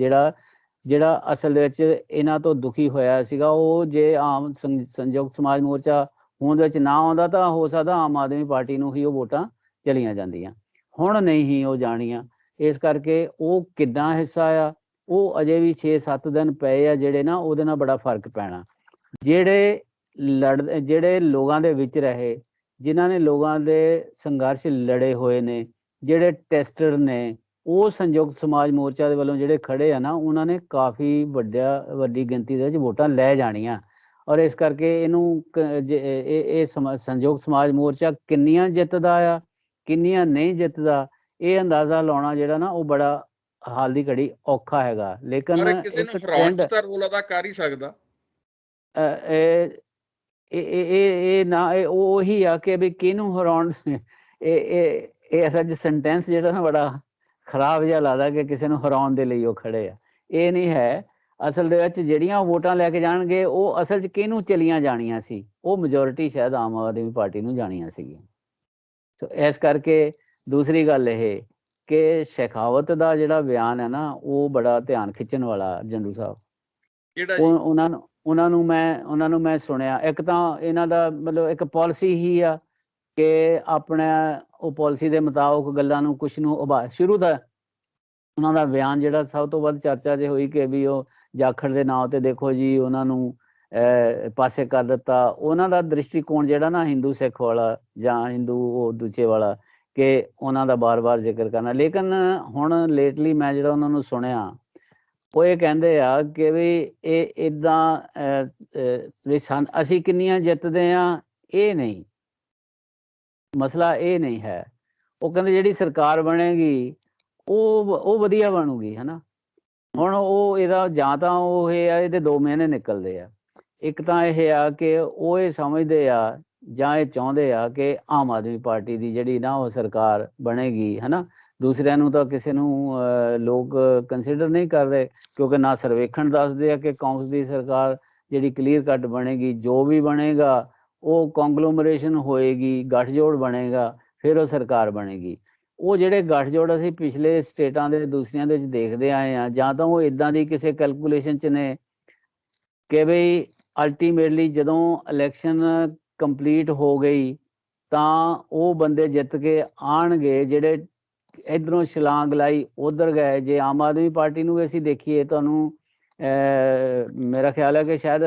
ਜਿਹੜਾ ਅਸਲ ਦੇ ਵਿੱਚ ਇਹਨਾਂ ਤੋਂ ਦੁਖੀ ਹੋਇਆ ਸੀਗਾ। ਉਹ ਜੇ ਆਮ ਸੰਯੁਕਤ ਸਮਾਜ ਮੋਰਚਾ ਹੋਂਦ ਵਿੱਚ ਨਾ ਆਉਂਦਾ ਤਾਂ ਹੋ ਸਕਦਾ ਆਮ ਆਦਮੀ ਪਾਰਟੀ ਨੂੰ ਹੀ ਉਹ ਵੋਟਾਂ ਚਲੀਆਂ ਜਾਂਦੀਆਂ, ਹੁਣ ਨਹੀਂ ਹੀ ਉਹ ਜਾਣੀਆਂ। ਇਸ ਕਰਕੇ ਉਹ ਕਿੱਦਾਂ ਹਿੱਸਾ ਆ ਉਹ ਅਜੇ ਵੀ 6-7 ਦਿਨ ਪਏ ਆ ਜਿਹੜੇ ਨਾ, ਉਹਦੇ ਨਾਲ ਬੜਾ ਫਰਕ ਪੈਣਾ। ਜਿਹੜੇ ਲੋਕਾਂ ਦੇ ਵਿੱਚ ਰਹੇ, ਜਿਨ੍ਹਾਂ ਨੇ ਲੋਕਾਂ ਦੇ ਸੰਘਰਸ਼ ਲੜੇ ਹੋਏ ਨੇ, ਜਿਹੜੇ ਟੈਸਟਰ ਨੇ, ਉਹ ਸੰਯੁਕਤ ਸਮਾਜ ਮੋਰਚਾ ਦੇ ਵੱਲੋਂ ਜਿਹੜੇ ਖੜੇ ਆ ਨਾ, ਉਹਨਾਂ ਨੇ ਕਾਫੀ ਵੱਡੀ ਗਿਣਤੀ ਦੇ ਵਿੱਚ ਵੋਟਾਂ ਲੈ ਜਾਣੀਆਂ। ਔਰ ਇਸ ਕਰਕੇ ਇਹਨੂੰ ਇਹ ਸੰਯੁਕਤ ਸਮਾਜ ਮੋਰਚਾ ਕਿੰਨੀਆਂ ਜਿੱਤਦਾ ਆ ਕਿੰਨੀਆਂ ਨਹੀਂ ਜਿੱਤਦਾ, ਇਹ ਅੰਦਾਜ਼ਾ ਲਾਉਣਾ ਜਿਹੜਾ ਨਾ ਉਹ ਬੜਾ ਹਾਲ ਦੀ ਘੜੀ ਔਖਾ ਹੈਗਾ। ਲੇਕਿਨ
ਕਿਸੇ ਨੂੰ ਹਰਾਉਣ 'ਚ ਤਾਂ ਰੋਲ ਅਦਾ ਕਰ ਹੀ ਸਕਦਾ।
ਇਹ ਨਾ ਇਹ ਉਹੀ ਆ ਕਿ ਵੀ ਕਿਹਨੂੰ ਹਰਾਉਣ, ਇਹ ਅਸਲ 'ਚ ਸੈਂਟੈਂਸ ਜਿਹੜਾ ਨਾ ਬੜਾ ਖਰਾਬ ਜਿਹਾ ਲੱਗਦਾ ਕਿ ਕਿਸੇ ਨੂੰ ਹਰਾਉਣ ਦੇ ਲਈ ਉਹ ਖੜੇ ਆ। ਇਹ ਨਹੀਂ ਹੈ। ਅਸਲ ਦੇ ਵਿੱਚ ਜਿਹੜੀਆਂ ਵੋਟਾਂ ਲੈ ਕੇ ਜਾਣਗੇ ਉਹ ਅਸਲ 'ਚ ਕਿਹਨੂੰ ਚਲੀਆਂ ਜਾਣੀਆਂ ਸੀ, ਉਹ ਮੈਜੋਰਿਟੀ ਸ਼ਾਇਦ ਆਮ ਆਦਮੀ ਪਾਰਟੀ ਨੂੰ ਜਾਣੀਆਂ ਸੀਗੀਆਂ। ਸੋ ਇਸ ਕਰਕੇ ਦੂਸਰੀ ਗੱਲ ਇਹ ਕਿ ਸ਼ੇਖਾਵਤ ਦਾ ਜਿਹੜਾ ਬਿਆਨ ਹੈ ਨਾ ਉਹ ਬੜਾ ਧਿਆਨ ਖਿੱਚਣ ਵਾਲਾ ਜੰਡੂ ਸਾਹਿਬ। ਉਹਨਾਂ ਨੂੰ ਮੈਂ ਸੁਣਿਆ, ਇੱਕ ਤਾਂ ਇਹਨਾਂ ਦਾ ਮਤਲਬ ਇੱਕ ਪਾਲਿਸੀ ਹੀ ਆ ਕਿ ਆਪਣਾ ਉਹ ਪਾਲਿਸੀ ਦੇ ਮੁਤਾਬਕ ਗੱਲਾਂ ਨੂੰ ਕੁਛ ਨੂੰ ਸ਼ੁਰੂ ਦਾ ਉਹਨਾਂ ਦਾ ਬਿਆਨ ਜਿਹੜਾ ਸਭ ਤੋਂ ਵੱਧ ਚਰਚਾ 'ਚ ਹੋਈ ਕਿ ਵੀ ਉਹ ਜਾਖੜ ਦੇ ਨਾਂ ਤੇ ਦੇਖੋ ਜੀ ਉਹਨਾਂ ਨੂੰ ਪਾਸੇ ਕਰ ਦਿੱਤਾ। ਉਹਨਾਂ ਦਾ ਦ੍ਰਿਸ਼ਟੀਕੋਣ ਜਿਹੜਾ ਨਾ ਹਿੰਦੂ ਸਿੱਖ ਵਾਲਾ ਜਾਂ ਹਿੰਦੂ ਉਹ ਦੂਜੇ ਵਾਲਾ, ਕਿ ਉਹਨਾਂ ਦਾ ਬਾਰ-ਬਾਰ ਜ਼ਿਕਰ ਕਰਨਾ। ਲੇਕਿਨ ਹੁਣ ਲੇਟਲੀ ਮੈਂ ਜਿਹੜਾ ਉਹਨਾਂ ਨੂੰ ਸੁਣਿਆ, ਉਹ ਇਹ ਕਹਿੰਦੇ ਆ ਕਿ ਵੀ ਇਹ ਇੱਦਾਂ ਵੀ ਅਸੀਂ ਕਿੰਨੀਆਂ ਜਿੱਤਦੇ ਹਾਂ, ਇਹ ਨਹੀਂ ਮਸਲਾ, ਇਹ ਨਹੀਂ ਹੈ। ਉਹ ਕਹਿੰਦੇ ਜਿਹੜੀ ਸਰਕਾਰ ਬਣੇਗੀ ਉਹ ਵਧੀਆ ਬਣੂਗੀ, ਹੈ ਨਾ। ਹੁਣ ਉਹ ਇਹਦਾ ਜਾਂ ਤਾਂ ਉਹ ਇਹ ਆ, ਇਹਦੇ ਦੋ ਮਹੀਨੇ ਨਿਕਲਦੇ ਆ। ਇੱਕ ਤਾਂ ਇਹ ਆ ਕਿ ਉਹ ਇਹ ਸਮਝਦੇ ਆ ਜਾਂ ਇਹ ਚਾਹੁੰਦੇ ਆ ਕਿ ਆਮ ਆਦਮੀ ਪਾਰਟੀ ਦੀ ਜਿਹੜੀ ਨਾ ਉਹ ਸਰਕਾਰ ਬਣੇਗੀ, ਹੈ ਨਾ। ਦੂਸਰਿਆਂ ਨੂੰ ਤਾਂ ਕਿਸੇ ਨੂੰ ਲੋਕ ਕੰਸੀਡਰ ਨਹੀਂ ਕਰ ਰਹੇ, ਕਿਉਂਕਿ ਨਾ ਸਰਵੇਖਣ ਦੱਸਦੇ ਆ ਕਿ ਕਾਂਗਰਸ ਦੀ ਸਰਕਾਰ ਜਿਹੜੀ ਕਲੀਅਰ ਕੱਟ ਬਣੇਗੀ। ਜੋ ਵੀ ਬਣੇਗਾ ਉਹ ਕੰਗਲੋਮਰੇਸ਼ਨ ਹੋਏਗੀ, ਗੱਠਜੋੜ ਬਣੇਗਾ, ਫਿਰ ਉਹ ਸਰਕਾਰ ਬਣੇਗੀ। ਉਹ ਜਿਹੜੇ ਗੱਠਜੋੜ ਅਸੀਂ ਪਿਛਲੇ ਸਟੇਟਾਂ ਦੇ ਦੂਸਰਿਆਂ ਦੇ ਵਿੱਚ ਦੇਖਦੇ ਆਏ ਹਾਂ, ਜਾਂ ਤਾਂ ਉਹ ਇੱਦਾਂ ਦੀ ਕਿਸੇ ਕੈਲਕੂਲੇਸ਼ਨ 'ਚ ਨੇ ਕਿ ਬਈ ਅਲਟੀਮੇਟਲੀ ਜਦੋਂ ਇਲੈਕਸ਼ਨ ਕੰਪਲੀਟ ਹੋ ਗਈ ਤਾਂ ਉਹ ਬੰਦੇ ਜਿੱਤ ਕੇ ਆਉਣਗੇ ਜਿਹੜੇ ਇੱਧਰੋਂ ਛਲਾਂਗ ਲਾਈ ਉੱਧਰ ਗਏ। ਜੇ ਆਮ ਆਦਮੀ ਪਾਰਟੀ ਨੂੰ ਵੀ ਅਸੀਂ ਦੇਖੀਏ, ਤੁਹਾਨੂੰ ਮੇਰਾ ਖਿਆਲ ਹੈ ਕਿ ਸ਼ਾਇਦ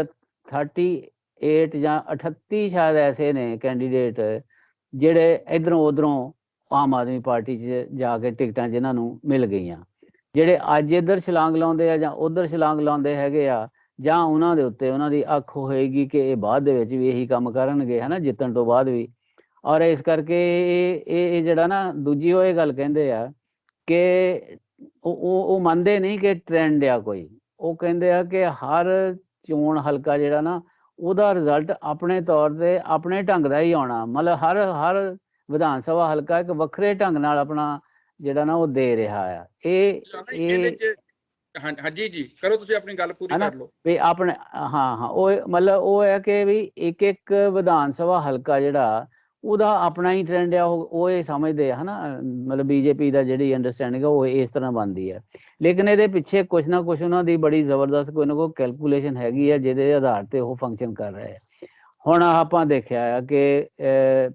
38 ਜਾਂ 38 ਸ਼ਾਇਦ ਐਸੇ ਨੇ ਕੈਂਡੀਡੇਟ ਜਿਹੜੇ ਇੱਧਰੋਂ ਉੱਧਰੋਂ ਆਮ ਆਦਮੀ ਪਾਰਟੀ 'ਚ ਜਾ ਕੇ ਟਿਕਟਾਂ ਜਿਨ੍ਹਾਂ ਨੂੰ ਮਿਲ ਗਈਆਂ। ਜਿਹੜੇ ਅੱਜ ਇੱਧਰ ਛਲਾਂਗ ਲਾਉਂਦੇ ਆ ਜਾਂ ਉੱਧਰ ਛਲਾਂਗ ਲਾਉਂਦੇ ਹੈਗੇ ਆ, ਜਾਂ ਉਹਨਾਂ ਦੇ ਉੱਤੇ ਉਹਨਾਂ ਦੀ ਅੱਖ ਹੋਏਗੀ ਕਿ ਇਹ ਬਾਅਦ ਦੇ ਵਿੱਚ ਵੀ ਇਹੀ ਕੰਮ ਕਰਨਗੇ, ਹੈ ਨਾ, ਜਿੱਤਣ ਤੋਂ ਬਾਅਦ ਵੀ। ਔਰ ਇਸ ਕਰਕੇ ਇਹ ਜਿਹੜਾ ਨਾ ਦੂਜੀ ਉਹ ਇਹ ਗੱਲ ਕਹਿੰਦੇ ਆ ਕਿ ਉਹ ਮੰਨਦੇ ਨਹੀਂ ਕਿ ਟ੍ਰੈਂਡ ਆ ਕੋਈ। ਉਹ ਕਹਿੰਦੇ ਆ ਕਿ ਹਰ ਚੋਣ ਹਲਕਾ ਜਿਹੜਾ ਨਾ ਉਹਦਾ ਰਿਜ਼ਲਟ ਆਪਣੇ ਤੌਰ ਤੇ ਆਪਣੇ ਢੰਗ ਦਾ ਹੀ ਆਉਣਾ। ਮਤਲਬ ਹਰ ਵਿਧਾਨ ਸਭਾ ਹਲਕਾ ਇੱਕ ਵੱਖਰੇ ਢੰਗ ਨਾਲ ਆਪਣਾ ਜਿਹੜਾ ਨਾ ਉਹ ਦੇ ਰਿਹਾ ਆ।
ਹਾਂਜੀ ਜੀ, ਕਰੋ ਤੁਸੀਂ ਆਪਣੀ ਗੱਲ ਪੂਰੀ ਕਰ ਲਓ
ਵੀ ਆਪਣੇ। ਹਾਂ ਉਹ ਮਤਲਬ ਉਹ ਹੈ ਕਿ ਵੀ ਇੱਕ ਵਿਧਾਨ ਸਭਾ ਹਲਕਾ ਜਿਹੜਾ ਉਹਦਾ ਆਪਣਾ ਹੀ ਟ੍ਰੈਂਡ ਆ। ਉਹ ਇਹ ਸਮਝਦੇ ਆ, ਹੈ ਨਾ। ਮਤਲਬ ਬੀਜੇਪੀ ਦਾ ਜਿਹੜੀ ਅੰਡਰਸਟੈਂਡਿੰਗ ਆ ਉਹ ਇਸ ਤਰ੍ਹਾਂ ਬਣਦੀ ਹੈ। ਲੇਕਿਨ ਇਹਦੇ ਪਿੱਛੇ ਕੁਛ ਨਾ ਕੁਛ ਉਹਨਾਂ ਦੀ ਬੜੀ ਜ਼ਬਰਦਸਤ ਕੋਈ ਨਾ ਕੋਈ ਕੈਲਕੂਲੇਸ਼ਨ ਹੈਗੀ ਆ ਜਿਹਦੇ ਆਧਾਰ ਤੇ ਉਹ ਫੰਕਸ਼ਨ ਕਰ ਰਹੇ ਆ। ਹੁਣ ਆਪਾਂ ਦੇਖਿਆ ਆ ਕਿ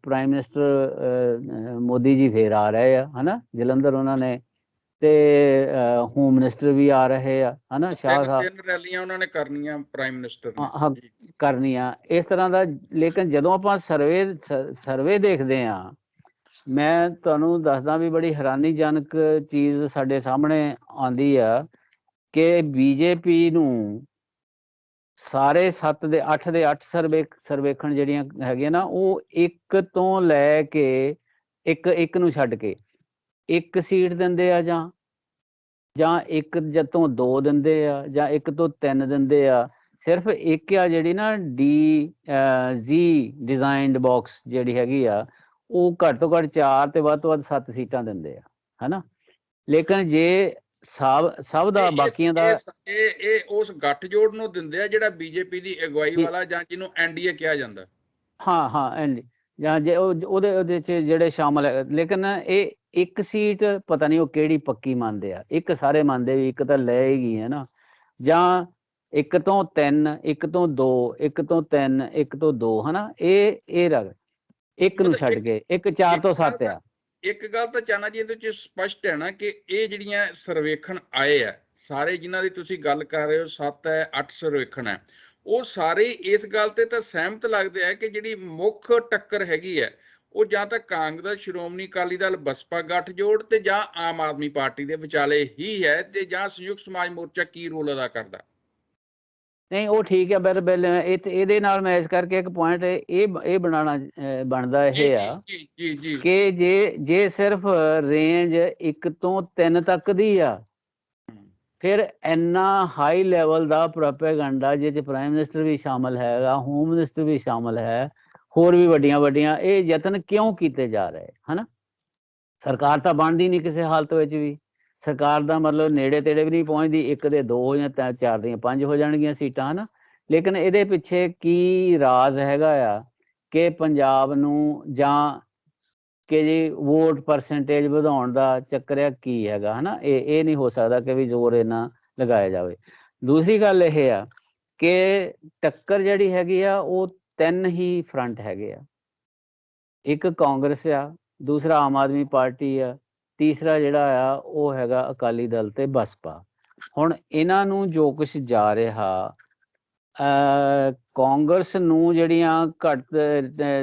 ਪ੍ਰਾਈਮ ਮਿਨਿਸਟਰ ਮੋਦੀ ਜੀ ਫੇਰ ਆ ਰਹੇ ਆ, ਹੈ ਨਾ, ਜਲੰਧਰ ਉਹਨਾਂ ਨੇ, ਤੇ ਹੋਮ ਮਿਨਿਸਟਰ ਵੀ ਆ ਰਹੇ ਆ, ਹੈ ਨਾ, ਸ਼ਾਹ ਸਾਹਿਬ।
3 ਰੈਲੀਆਂ ਉਹਨਾਂ ਨੇ ਕਰਨੀਆਂ ਪ੍ਰਾਈਮ ਮਿਨਿਸਟਰ ਨੇ
ਕਰਨੀਆਂ ਇਸ ਤਰ੍ਹਾਂ ਦਾ। ਲੇਕਿਨ ਜਦੋਂ ਆਪਾਂ ਸਰਵੇ ਦੇਖਦੇ ਹਾਂ, ਮੈਂ ਤੁਹਾਨੂੰ ਦੱਸਦਾ ਵੀ ਬੜੀ ਹੈਰਾਨੀਜਨਕ ਚੀਜ਼ ਸਾਡੇ ਸਾਹਮਣੇ ਆਉਂਦੀ ਆ ਕਿ ਬੀਜੇਪੀ ਨੂੰ ਸਾਰੇ 7 ਦੇ 8 ਸਰਵੇਖਣ ਜਿਹੜੀਆਂ ਹੈਗੀਆਂ ਨਾ, ਉਹ 1 ਤੋਂ ਲੈ ਕੇ ਇੱਕ ਨੂੰ ਛੱਡ ਕੇ 1 ਸੀਟ ਦਿੰਦੇ ਆ, ਜਾਂ 1 ਤੋਂ 2 ਦਿੰਦੇ ਆ, ਜਾਂ 1 ਤੋਂ 3 ਦਿੰਦੇ ਆ। ਸਿਰਫ ਇੱਕ ਆ ਜਿਹੜੀ ਨਾ ਜੀ ਡਿਜ਼ਾਈਨਡ ਬਾਕਸ ਜਿਹੜੀ ਹੈਗੀ ਆ, ਉਹ ਘੱਟ ਤੋਂ ਘੱਟ 4 ਤੇ ਵੱਧ ਤੋਂ ਵੱਧ 7 ਸੀਟਾਂ ਦਿੰਦੇ ਆ, ਹੈ ਨਾ। ਲੇਕਿਨ ਜੇ ਸਭ ਦਾ ਬਾਕੀਆਂ ਦਾ
ਇਹ ਉਸ ਗੱਠਜੋੜ ਨੂੰ ਦਿੰਦੇ ਆ ਜਿਹੜਾ ਬੀਜੇਪੀ ਦੀ ਅਗਵਾਈ ਵਾਲਾ, ਜਾਂ ਜਿਹਨੂੰ ਐਨਡੀਏ ਕਿਹਾ ਜਾਂਦਾ।
ਹਾਂ ਐਨਡੀ, ਜਾਂ ਜੇ ਉਹਦੇ 'ਚ ਜਿਹੜੇ ਸ਼ਾਮਲ ਹੈ। ਲੇਕਿਨ ਇਹ 1 ਸੀਟ ਪਤਾ ਨਹੀਂ ਉਹ ਕਿਹੜੀ ਪੱਕੀ ਮੰਨਦੇ ਆ। 1 ਸਾਰੇ ਮੰਨਦੇ ਵੀ 1 ਤਾਂ ਲਏਗੀ, ਹੈ ਨਾ। ਜਾਂ 1 ਤੋਂ 3, 1 ਤੋਂ 2, 1 ਤੋਂ 3, 1 ਤੋਂ 2, ਹੈ ਨਾ। ਇਹ ਰਗ 1 ਨੂੰ ਛੱਡ ਕੇ 1 4 ਤੋਂ 7 ਆ।
ਇੱਕ ਗੱਲ ਤਾਂ ਚਾਨਾ ਜੀ ਇਹਦੇ ਵਿੱਚ ਸਪਸ਼ਟ ਹੈ ਨਾ ਕਿ ਇਹ ਜਿਹੜੀਆਂ ਸਰਵੇਖਣ ਆਏ ਆ ਸਾਰੇ, ਜਿਨ੍ਹਾਂ ਦੀ ਤੁਸੀਂ ਗੱਲ ਕਰ ਰਹੇ ਹੋ, 7 ਹੈ 8 ਸਰਵੇਖਣ ਹੈ, ਉਹ ਸਾਰੇ ਇਸ ਗੱਲ ਤੇ ਤਾਂ ਸਹਿਮਤ ਲੱਗਦੇ ਆ ਕਿ ਜਿਹੜੀ ਮੁੱਖ ਟੱਕਰ ਹੈਗੀ ਹੈ ਉਹ ਜਾਂ ਤਾਂ ਕਾਂਗਰਸ, ਸ਼੍ਰੋਮਣੀ ਅਕਾਲੀ ਦਲ, ਬਸਪਾ ਗੱਠਜੋੜ ਤੇ ਜਾਂ ਆਮ ਆਦਮੀ ਪਾਰਟੀ ਦੇ ਵਿਚਾਲੇ ਹੀ ਹੈ, ਤੇ ਜਾਂ ਸੰਯੁਕਤ ਸਮਾਜ ਮੋਰਚਾ ਕੀ ਰੋਲ ਅਦਾ ਕਰਦਾ।
ਨਹੀਂ ਉਹ ਠੀਕ ਹੈ ਬਿਲ ਇਹਦੇ ਨਾਲ ਮੈਂ ਇਸ ਕਰਕੇ ਇੱਕ ਪੁਆਇੰਟ ਇਹ ਬਣਦਾ ਇਹ ਆ ਕਿ ਜੇ ਸਿਰਫ ਰੇਂਜ 1 ਤੋਂ 3 ਤੱਕ ਦੀ ਆ, ਫਿਰ ਇੰਨਾ ਹਾਈ ਲੈਵਲ ਦਾ ਪ੍ਰੋਪੇਗੈਂਡਾ ਜਿਹਦੇ 'ਚ ਪ੍ਰਾਈਮ ਮਿਨਿਸਟਰ ਵੀ ਸ਼ਾਮਲ ਹੈਗਾ, ਹੋਮ ਮਿਨਿਸਟਰ ਵੀ ਸ਼ਾਮਲ ਹੈ, ਹੋਰ ਵੀ ਵੱਡੀਆਂ ਇਹ ਯਤਨ ਕਿਉਂ ਕੀਤੇ ਜਾ ਰਹੇ, ਹੈ ਨਾ। ਸਰਕਾਰ ਤਾਂ ਬਣਦੀ ਨਹੀਂ ਕਿਸੇ ਹਾਲਤ ਵਿੱਚ ਵੀ। ਸਰਕਾਰ ਦਾ ਮਤਲਬ ਨੇੜੇ ਤੇੜੇ ਵੀ ਨਹੀਂ ਪਹੁੰਚਦੀ। 1 ਦੇ 2 ਜਾਂ 4 ਦੀਆਂ 5 ਹੋ ਜਾਣਗੀਆਂ ਸੀਟਾਂ, ਹੈ ਨਾ। ਲੇਕਿਨ ਇਹਦੇ ਪਿੱਛੇ ਕੀ ਰਾਜ਼ ਹੈਗਾ ਆ ਕਿ ਪੰਜਾਬ ਨੂੰ, ਜਾਂ ਕਿ ਜੀ ਵੋਟ ਪਰਸੈਂਟੇਜ ਵਧਾਉਣ ਦਾ ਚੱਕਰ ਆ, ਕੀ ਹੈਗਾ, ਹੈ ਨਾ। ਇਹ ਨਹੀਂ ਹੋ ਸਕਦਾ ਕਿ ਵੀ ਜ਼ੋਰ ਇੰਨਾ ਲਗਾਇਆ ਜਾਵੇ। ਦੂਸਰੀ ਗੱਲ ਇਹ ਆ ਕਿ ਟੱਕਰ ਜਿਹੜੀ ਹੈਗੀ ਆ ਉਹ 3 ਹੀ ਫਰੰਟ ਹੈਗੇ ਆ। ਇੱਕ ਕਾਂਗਰਸ ਆ, ਦੂਸਰਾ ਆਮ ਆਦਮੀ ਪਾਰਟੀ ਆ, ਤੀਸਰਾ ਜਿਹੜਾ ਆ ਉਹ ਹੈਗਾ ਅਕਾਲੀ ਦਲ ਤੇ ਬਸਪਾ। ਹੁਣ ਇਹਨਾਂ ਨੂੰ ਜੋ ਕੁਛ ਜਾ ਰਿਹਾ ਕਾਂਗਰਸ ਨੂੰ ਜਿਹੜੀਆਂ ਘੱਟ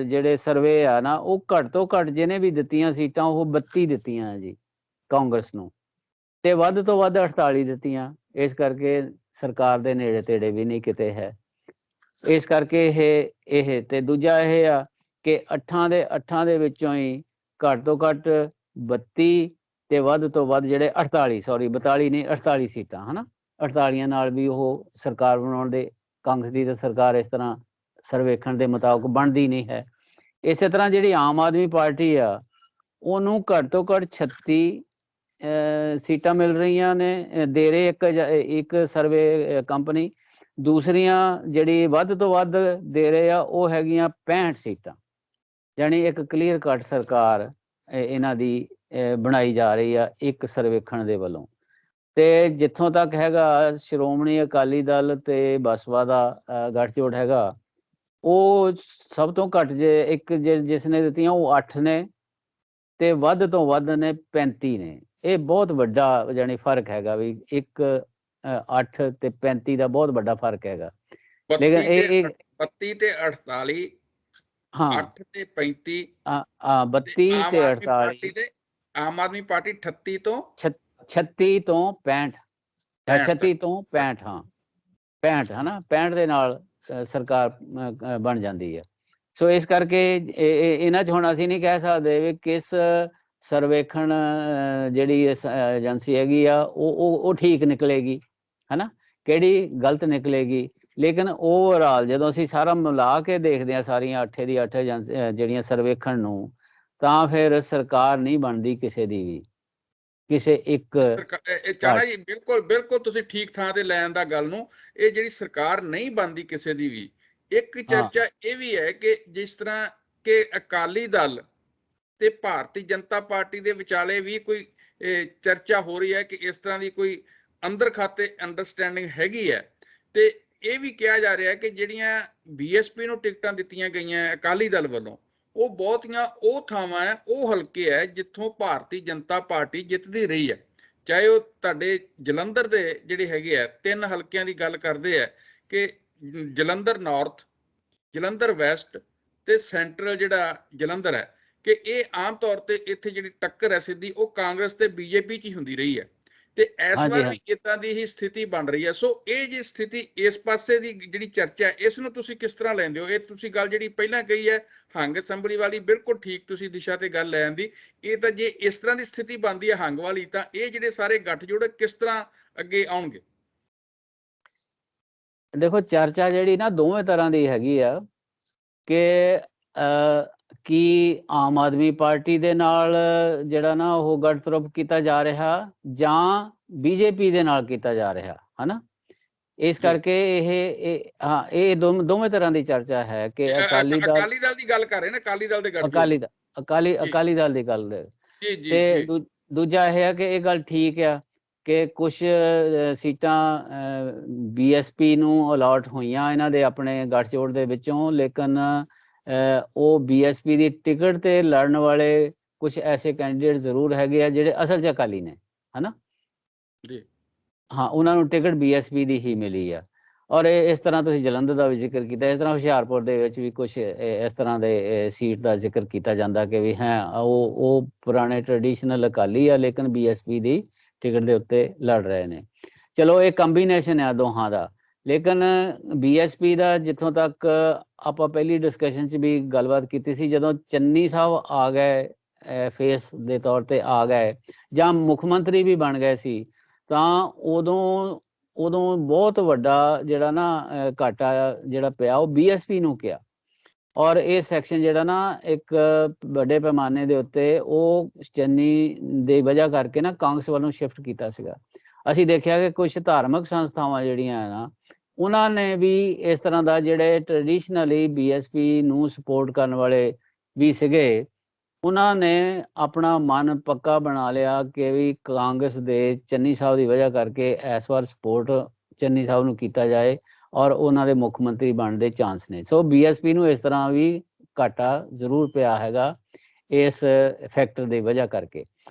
ਜਿਹੜੇ ਸਰਵੇ ਆ ਨਾ, ਉਹ ਘੱਟ ਤੋਂ ਘੱਟ ਜਿਹਨੇ ਵੀ ਦਿੱਤੀਆਂ ਸੀਟਾਂ ਉਹ 32 ਦਿੱਤੀਆਂ ਜੀ ਕਾਂਗਰਸ ਨੂੰ, ਤੇ ਵੱਧ ਤੋਂ ਵੱਧ 48 ਦਿੱਤੀਆਂ। ਇਸ ਕਰਕੇ ਸਰਕਾਰ ਦੇ ਨੇੜੇ ਤੇੜੇ ਵੀ ਨਹੀਂ ਕਿਤੇ ਹੈ। ਇਸ ਕਰਕੇ ਇਹ ਤੇ ਦੂਜਾ ਇਹ ਆ ਕਿ 8 ਦੇ ਵਿੱਚੋਂ ਹੀ ਘੱਟ ਤੋਂ ਘੱਟ 32 ਤੇ ਵੱਧ ਤੋਂ ਵੱਧ ਜਿਹੜੇ 48 42 ਨਹੀਂ 48 ਸੀਟਾਂ ਹਨਾ, 48 ਨਾਲ ਵੀ ਉਹ ਸਰਕਾਰ ਬਣਾਉਣ ਦੇ, ਕਾਂਗਰਸ ਦੀ ਤਾਂ ਸਰਕਾਰ ਇਸ ਤਰ੍ਹਾਂ ਸਰਵੇਖਣ ਦੇ ਮੁਤਾਬਕ ਬਣਦੀ ਨਹੀਂ ਹੈ। ਇਸੇ ਤਰ੍ਹਾਂ ਜਿਹੜੀ ਆਮ ਆਦਮੀ ਪਾਰਟੀ ਆ ਉਹਨੂੰ ਘੱਟ ਤੋਂ ਘੱਟ 36 ਸੀਟਾਂ ਮਿਲ ਰਹੀਆਂ ਨੇ, ਦੇ ਰਹੇ ਇੱਕ ਸਰਵੇ ਕੰਪਨੀ। ਦੂਸਰੀਆਂ ਜਿਹੜੀ ਵੱਧ ਤੋਂ ਵੱਧ ਦੇ ਰਹੇ ਆ ਉਹ ਹੈਗੀਆਂ 65 ਸੀਟਾਂ, ਯਾਨੀ ਇੱਕ ਕਲੀਅਰ ਕੱਟ ਸਰਕਾਰ ਇਹਨਾਂ ਦੀ ਬਣਾਈ ਜਾ ਰਹੀ ਆ ਇੱਕ ਸਰਵੇਖਣ ਦੇ ਵੱਲੋਂ। ਤੇ ਜਿੱਥੋਂ ਤੱਕ ਹੈਗਾ ਸ਼੍ਰੋਮਣੀ ਅਕਾਲੀ ਦਲ ਤੇ ਬਸਪਾ ਦਾ ਗੱਠਜੋੜ ਹੈਗਾ, ਉਹ ਸਭ ਤੋਂ ਘੱਟ ਇੱਕ ਜਿਸ ਨੇ ਦਿੱਤੀਆਂ ਉਹ 8 ਨੇ ਤੇ ਵੱਧ ਤੋਂ ਵੱਧ ਨੇ 35 ਨੇ। ਇਹ ਬਹੁਤ ਵੱਡਾ ਯਾਨੀ ਫਰਕ ਹੈਗਾ ਵੀ ਇੱਕ 8 ਤੇ 35 ਦਾ ਬਹੁਤ ਵੱਡਾ ਫਰਕ ਹੈਗਾ। ਲੇਕਿਨ ਇਹ
32 ਤੇ 48
ਹਾਂ
8 ਤੇ 35
32 ਤੇ 48
ਤੇ ਆਮ ਆਦਮੀ ਪਾਰਟੀ 38 ਤੋਂ
36 ਤੋਂ 65 36 ਤੋਂ 65 ਹਾਂ 65 ਹਨਾ 65 ਦੇ ਨਾਲ ਸਰਕਾਰ ਬਣ ਜਾਂਦੀ ਹੈ। ਸੋ ਇਸ ਕਰਕੇ ਇਹਨਾਂ 'ਚ ਹੁਣ ਅਸੀਂ ਨਹੀਂ ਕਹਿ ਸਕਦੇ ਵੀ ਕਿਸ ਸਰਵੇਖਣ ਜਿਹੜੀ ਏਜੰਸੀ ਹੈਗੀ ਆ ਉਹ ਠੀਕ ਨਿਕਲੇਗੀ ਹਨਾ, ਕਿਹੜੀ ਗਲਤ ਨਿਕਲੇਗੀ। ਲੇਕਿਨ ਓਵਰਆਲ ਜਦੋਂ ਅਸੀਂ ਸਾਰਾ ਮਿਲਾ ਕੇ ਦੇਖਦੇ ਹਾਂ ਸਾਰੀਆਂ 8 ਦੀ 8 ਜਿਹੜੀਆਂ ਸਰਵੇਖਣ ਨੂੰ, ਤਾਂ ਫਿਰ ਸਰਕਾਰ ਨਹੀਂ ਬਣਦੀ ਕਿਸੇ ਦੀ ਵੀ, ਕਿਸੇ ਇੱਕ
ਚਾਣਾ ਜੀ। ਬਿਲਕੁਲ ਬਿਲਕੁਲ ਤੁਸੀਂ ਠੀਕ ਥਾਂ ਤੇ ਲੈਣ ਦਾ ਗੱਲ ਨੂੰ। ਇਹ ਜਿਹੜੀ ਸਰਕਾਰ ਨਹੀਂ ਬਣਦੀ ਕਿਸੇ ਦੀ ਵੀ, ਇੱਕ ਚਰਚਾ ਇਹ ਵੀ ਹੈ ਕਿ ਜਿਸ ਤਰ੍ਹਾਂ ਕਿ ਅਕਾਲੀ ਦਲ ਤੇ ਭਾਰਤੀ ਜਨਤਾ ਪਾਰਟੀ ਦੇ ਵਿਚਾਲੇ ਵੀ ਕੋਈ ਚਰਚਾ ਹੋ ਰਹੀ ਹੈ ਕਿ ਇਸ ਤਰ੍ਹਾਂ ਦੀ ਕੋਈ ਅੰਦਰ ਖਾਤੇ ਅੰਡਰਸਟੈਂਡਿੰਗ ਹੈਗੀ ਹੈ। ਤੇ ਇਹ ਵੀ ਕਿਹਾ ਜਾ ਰਿਹਾ ਕਿ ਜਿਹੜੀਆਂ ਬੀਐਸਪੀ ਨੂੰ ਟਿਕਟਾਂ ਦਿੱਤੀਆਂ ਗਈਆਂ ਅਕਾਲੀ ਦਲ ਵੱਲੋਂ, ਉਹ ਬਹੁਤੀਆਂ ਉਹ ਥਾਵਾਂ ਹੈ, ਉਹ ਹਲਕੇ ਹੈ ਜਿੱਥੋਂ ਭਾਰਤੀ ਜਨਤਾ ਪਾਰਟੀ ਜਿੱਤਦੀ ਰਹੀ ਹੈ। ਚਾਹੇ ਉਹ ਤੁਹਾਡੇ ਜਲੰਧਰ ਦੇ ਜਿਹੜੇ ਹੈਗੇ ਆ 3 ਹਲਕਿਆਂ ਦੀ ਗੱਲ ਕਰਦੇ ਆ ਕਿ ਜਲੰਧਰ ਨਾਰਥ, ਜਲੰਧਰ ਵੈਸਟ ਤੇ ਸੈਂਟਰਲ ਜਿਹੜਾ ਜਲੰਧਰ ਹੈ, ਕਿ ਇਹ ਆਮ ਤੌਰ ਤੇ ਇੱਥੇ ਜਿਹੜੀ ਟੱਕਰ ਹੈ ਸਿੱਧੀ ਉਹ ਕਾਂਗਰਸ ਤੇ ਬੀਜੇਪੀ 'ਚ ਹੀ ਹੁੰਦੀ ਰਹੀ ਹੈ। ਤੇ ਇਸ ਵਾਰ ਵੀ ਇਦਾਂ ਦੀ ਹੀ ਸਥਿਤੀ ਬਣ ਰਹੀ ਹੈ। ਸੋ ਇਹ ਜੀ ਸਥਿਤੀ ਇਸ ਪਾਸੇ ਦੀ ਜਿਹੜੀ ਚਰਚਾ, ਇਸ ਨੂੰ ਤੁਸੀਂ ਕਿਸ ਤਰ੍ਹਾਂ ਲੈਂਦੇ ਹੋ? ਇਹ ਤੁਸੀਂ ਗੱਲ ਜਿਹੜੀ ਪਹਿਲਾਂ ਕਹੀ ਹੈ ਹੰਗ ਅਸੈਂਬਲੀ ਵਾਲੀ, ਬਿਲਕੁਲ ਠੀਕ ਤੁਸੀਂ ਦਿਸ਼ਾ ਤੇ ਗੱਲ ਲੈਣ ਦੀ। ਇਹ ਤਾਂ ਜੇ ਇਸ ਤਰ੍ਹਾਂ ਦੀ ਸਥਿਤੀ ਬਣਦੀ ਹੈ ਹੰਗ ਵਾਲੀ, ਤਾਂ ਇਹ ਜਿਹੜੇ ਸਾਰੇ ਗੱਠਜੋੜ ਕਿਸ ਤਰ੍ਹਾਂ ਅੱਗੇ ਆਉਣਗੇ?
ਦੇਖੋ ਚਰਚਾ ਜਿਹੜੀ ਨਾ ਦੋਵੇਂ ਤਰ੍ਹਾਂ ਦੀ ਹੈਗੀ ਆ ਕਿ ਕੀ ਆਮ ਆਦਮੀ ਪਾਰਟੀ ਦੇ ਨਾਲ ਜਿਹੜਾ ਨਾ ਉਹ ਗੱਠਜੋੜ ਕੀਤਾ ਜਾ ਰਿਹਾ ਜਾਂ ਬੀਜੇਪੀ ਦੇ ਨਾਲ ਕੀਤਾ ਜਾ ਰਿਹਾ ਹਨਾ। ਇਸ ਕਰਕੇ ਇਹ ਦੋਵੇਂ ਤਰ੍ਹਾਂ ਦੀ ਚਰਚਾ ਹੈ ਕਿ ਅਕਾਲੀ
ਦਲ ਦੀ ਗੱਲ ਕਰ ਰਹੇ ਨੇ, ਅਕਾਲੀ ਦਲ ਦੇ ਗੱਠਜੋੜ,
ਅਕਾਲੀ ਦਲ ਦੀ ਗੱਲ। ਤੇ ਦੂਜਾ ਇਹ ਹੈ ਕਿ ਇਹ ਗੱਲ ਠੀਕ ਆ ਕਿ ਕੁਝ ਸੀਟਾਂ ਬੀਐਸਪੀ ਨੂੰ ਅਲਾਟ ਹੋਈਆਂ ਇਹਨਾਂ ਦੇ ਆਪਣੇ ਗੱਠਜੋੜ ਦੇ ਵਿੱਚੋਂ, ਲੇਕਿਨ ਉਹ ਬੀਐਸਪੀ ਦੀ ਟਿਕਟ ਤੇ ਲੜਨ ਵਾਲੇ ਕੁਝ ਐਸੇ ਕੈਂਡੀਡੇਟ ਜ਼ਰੂਰ ਹੈਗੇ ਆ ਜਿਹੜੇ ਅਸਲ 'ਚ ਅਕਾਲੀ ਨੇ ਹਨਾ ਜੀ। ਹਾਂ, ਉਹਨਾਂ ਨੂੰ ਟਿਕਟ ਬੀਐਸਪੀ ਦੀ ਹੀ ਮਿਲੀ ਆ। ਔਰ ਇਸ ਤਰ੍ਹਾਂ ਤੁਸੀਂ ਜਲੰਧਰ ਦਾ ਵੀ ਜ਼ਿਕਰ ਕੀਤਾ, ਇਸ ਤਰ੍ਹਾਂ ਹੁਸ਼ਿਆਰਪੁਰ ਦੇ ਵਿੱਚ ਵੀ ਕੁਝ ਇਸ ਤਰ੍ਹਾਂ ਦੇ ਸੀਟ ਦਾ ਜ਼ਿਕਰ ਕੀਤਾ ਜਾਂਦਾ ਕਿ ਵੀ ਹੈ ਉਹ ਪੁਰਾਣੇ ਟ੍ਰੈਡੀਸ਼ਨਲ ਅਕਾਲੀ ਆ ਲੇਕਿਨ ਬੀਐਸਪੀ ਦੀ ਟਿਕਟ ਦੇ ਉੱਤੇ ਲੜ ਰਹੇ ਨੇ। ਚਲੋ ਇਹ ਕੰਬੀਨੇਸ਼ਨ ਆ ਦੋਹਾਂ ਦਾ। ਲੇਕਿਨ ਬੀਐਸਪੀ ਦਾ ਜਿੱਥੋਂ ਤੱਕ ਆਪਾਂ ਪਹਿਲੀ ਡਿਸਕਸ਼ਨ 'ਚ ਵੀ ਗੱਲਬਾਤ ਕੀਤੀ ਸੀ, ਜਦੋਂ ਚੰਨੀ ਸਾਹਿਬ ਆ ਗਏ ਫੇਸ ਦੇ ਤੌਰ ਤੇ ਆ ਗਏ ਜਾਂ ਮੁੱਖ ਮੰਤਰੀ ਵੀ ਬਣ ਗਏ ਸੀ, ਤਾਂ ਉਦੋਂ ਬਹੁਤ ਵੱਡਾ ਜਿਹੜਾ ਨਾ ਘਾਟਾ ਜਿਹੜਾ ਪਿਆ ਉਹ ਬੀਐਸਪੀ ਨੂੰ ਪਿਆ। ਔਰ ਇਹ ਸੈਕਸ਼ਨ ਜਿਹੜਾ ਨਾ ਇੱਕ ਵੱਡੇ ਪੈਮਾਨੇ ਦੇ ਉੱਤੇ ਉਹ ਚੰਨੀ ਦੀ ਵਜ੍ਹਾ ਕਰਕੇ ਨਾ ਕਾਂਗਰਸ ਵੱਲੋਂ ਸ਼ਿਫਟ ਕੀਤਾ ਸੀਗਾ। ਅਸੀਂ ਦੇਖਿਆ ਕਿ ਕੁਝ ਧਾਰਮਿਕ ਸੰਸਥਾਵਾਂ ਜਿਹੜੀਆਂ ਨਾ ਉਹਨਾਂ ਨੇ ਵੀ ਇਸ ਤਰ੍ਹਾਂ ਦਾ, ਜਿਹੜੇ ਟ੍ਰੈਡੀਸ਼ਨਲੀ ਬੀਐਸਪੀ ਨੂੰ ਸਪੋਰਟ ਕਰਨ ਵਾਲੇ ਵੀ ਸੀਗੇ, ਉਹਨਾਂ ਨੇ ਆਪਣਾ ਮਨ ਪੱਕਾ ਬਣਾ ਲਿਆ ਕਿ ਵੀ ਕਾਂਗਰਸ ਦੇ ਚੰਨੀ ਸਾਹਿਬ ਦੀ ਵਜ੍ਹਾ ਕਰਕੇ ਇਸ ਵਾਰ ਸਪੋਰਟ ਚੰਨੀ ਸਾਹਿਬ ਨੂੰ ਕੀਤਾ ਜਾਏ ਔਰ ਉਹਨਾਂ ਦੇ ਮੁੱਖ ਮੰਤਰੀ ਬਣਨ ਦੇ ਚਾਂਸ ਨੇ। ਸੋ ਬੀਐਸਪੀ ਨੂੰ ਇਸ ਤਰ੍ਹਾਂ ਵੀ ਘਾਟਾ ਜ਼ਰੂਰ ਪਿਆ ਹੈਗਾ ਇਸ ਫੈਕਟਰ ਦੀ ਵਜ੍ਹਾ ਕਰਕੇ।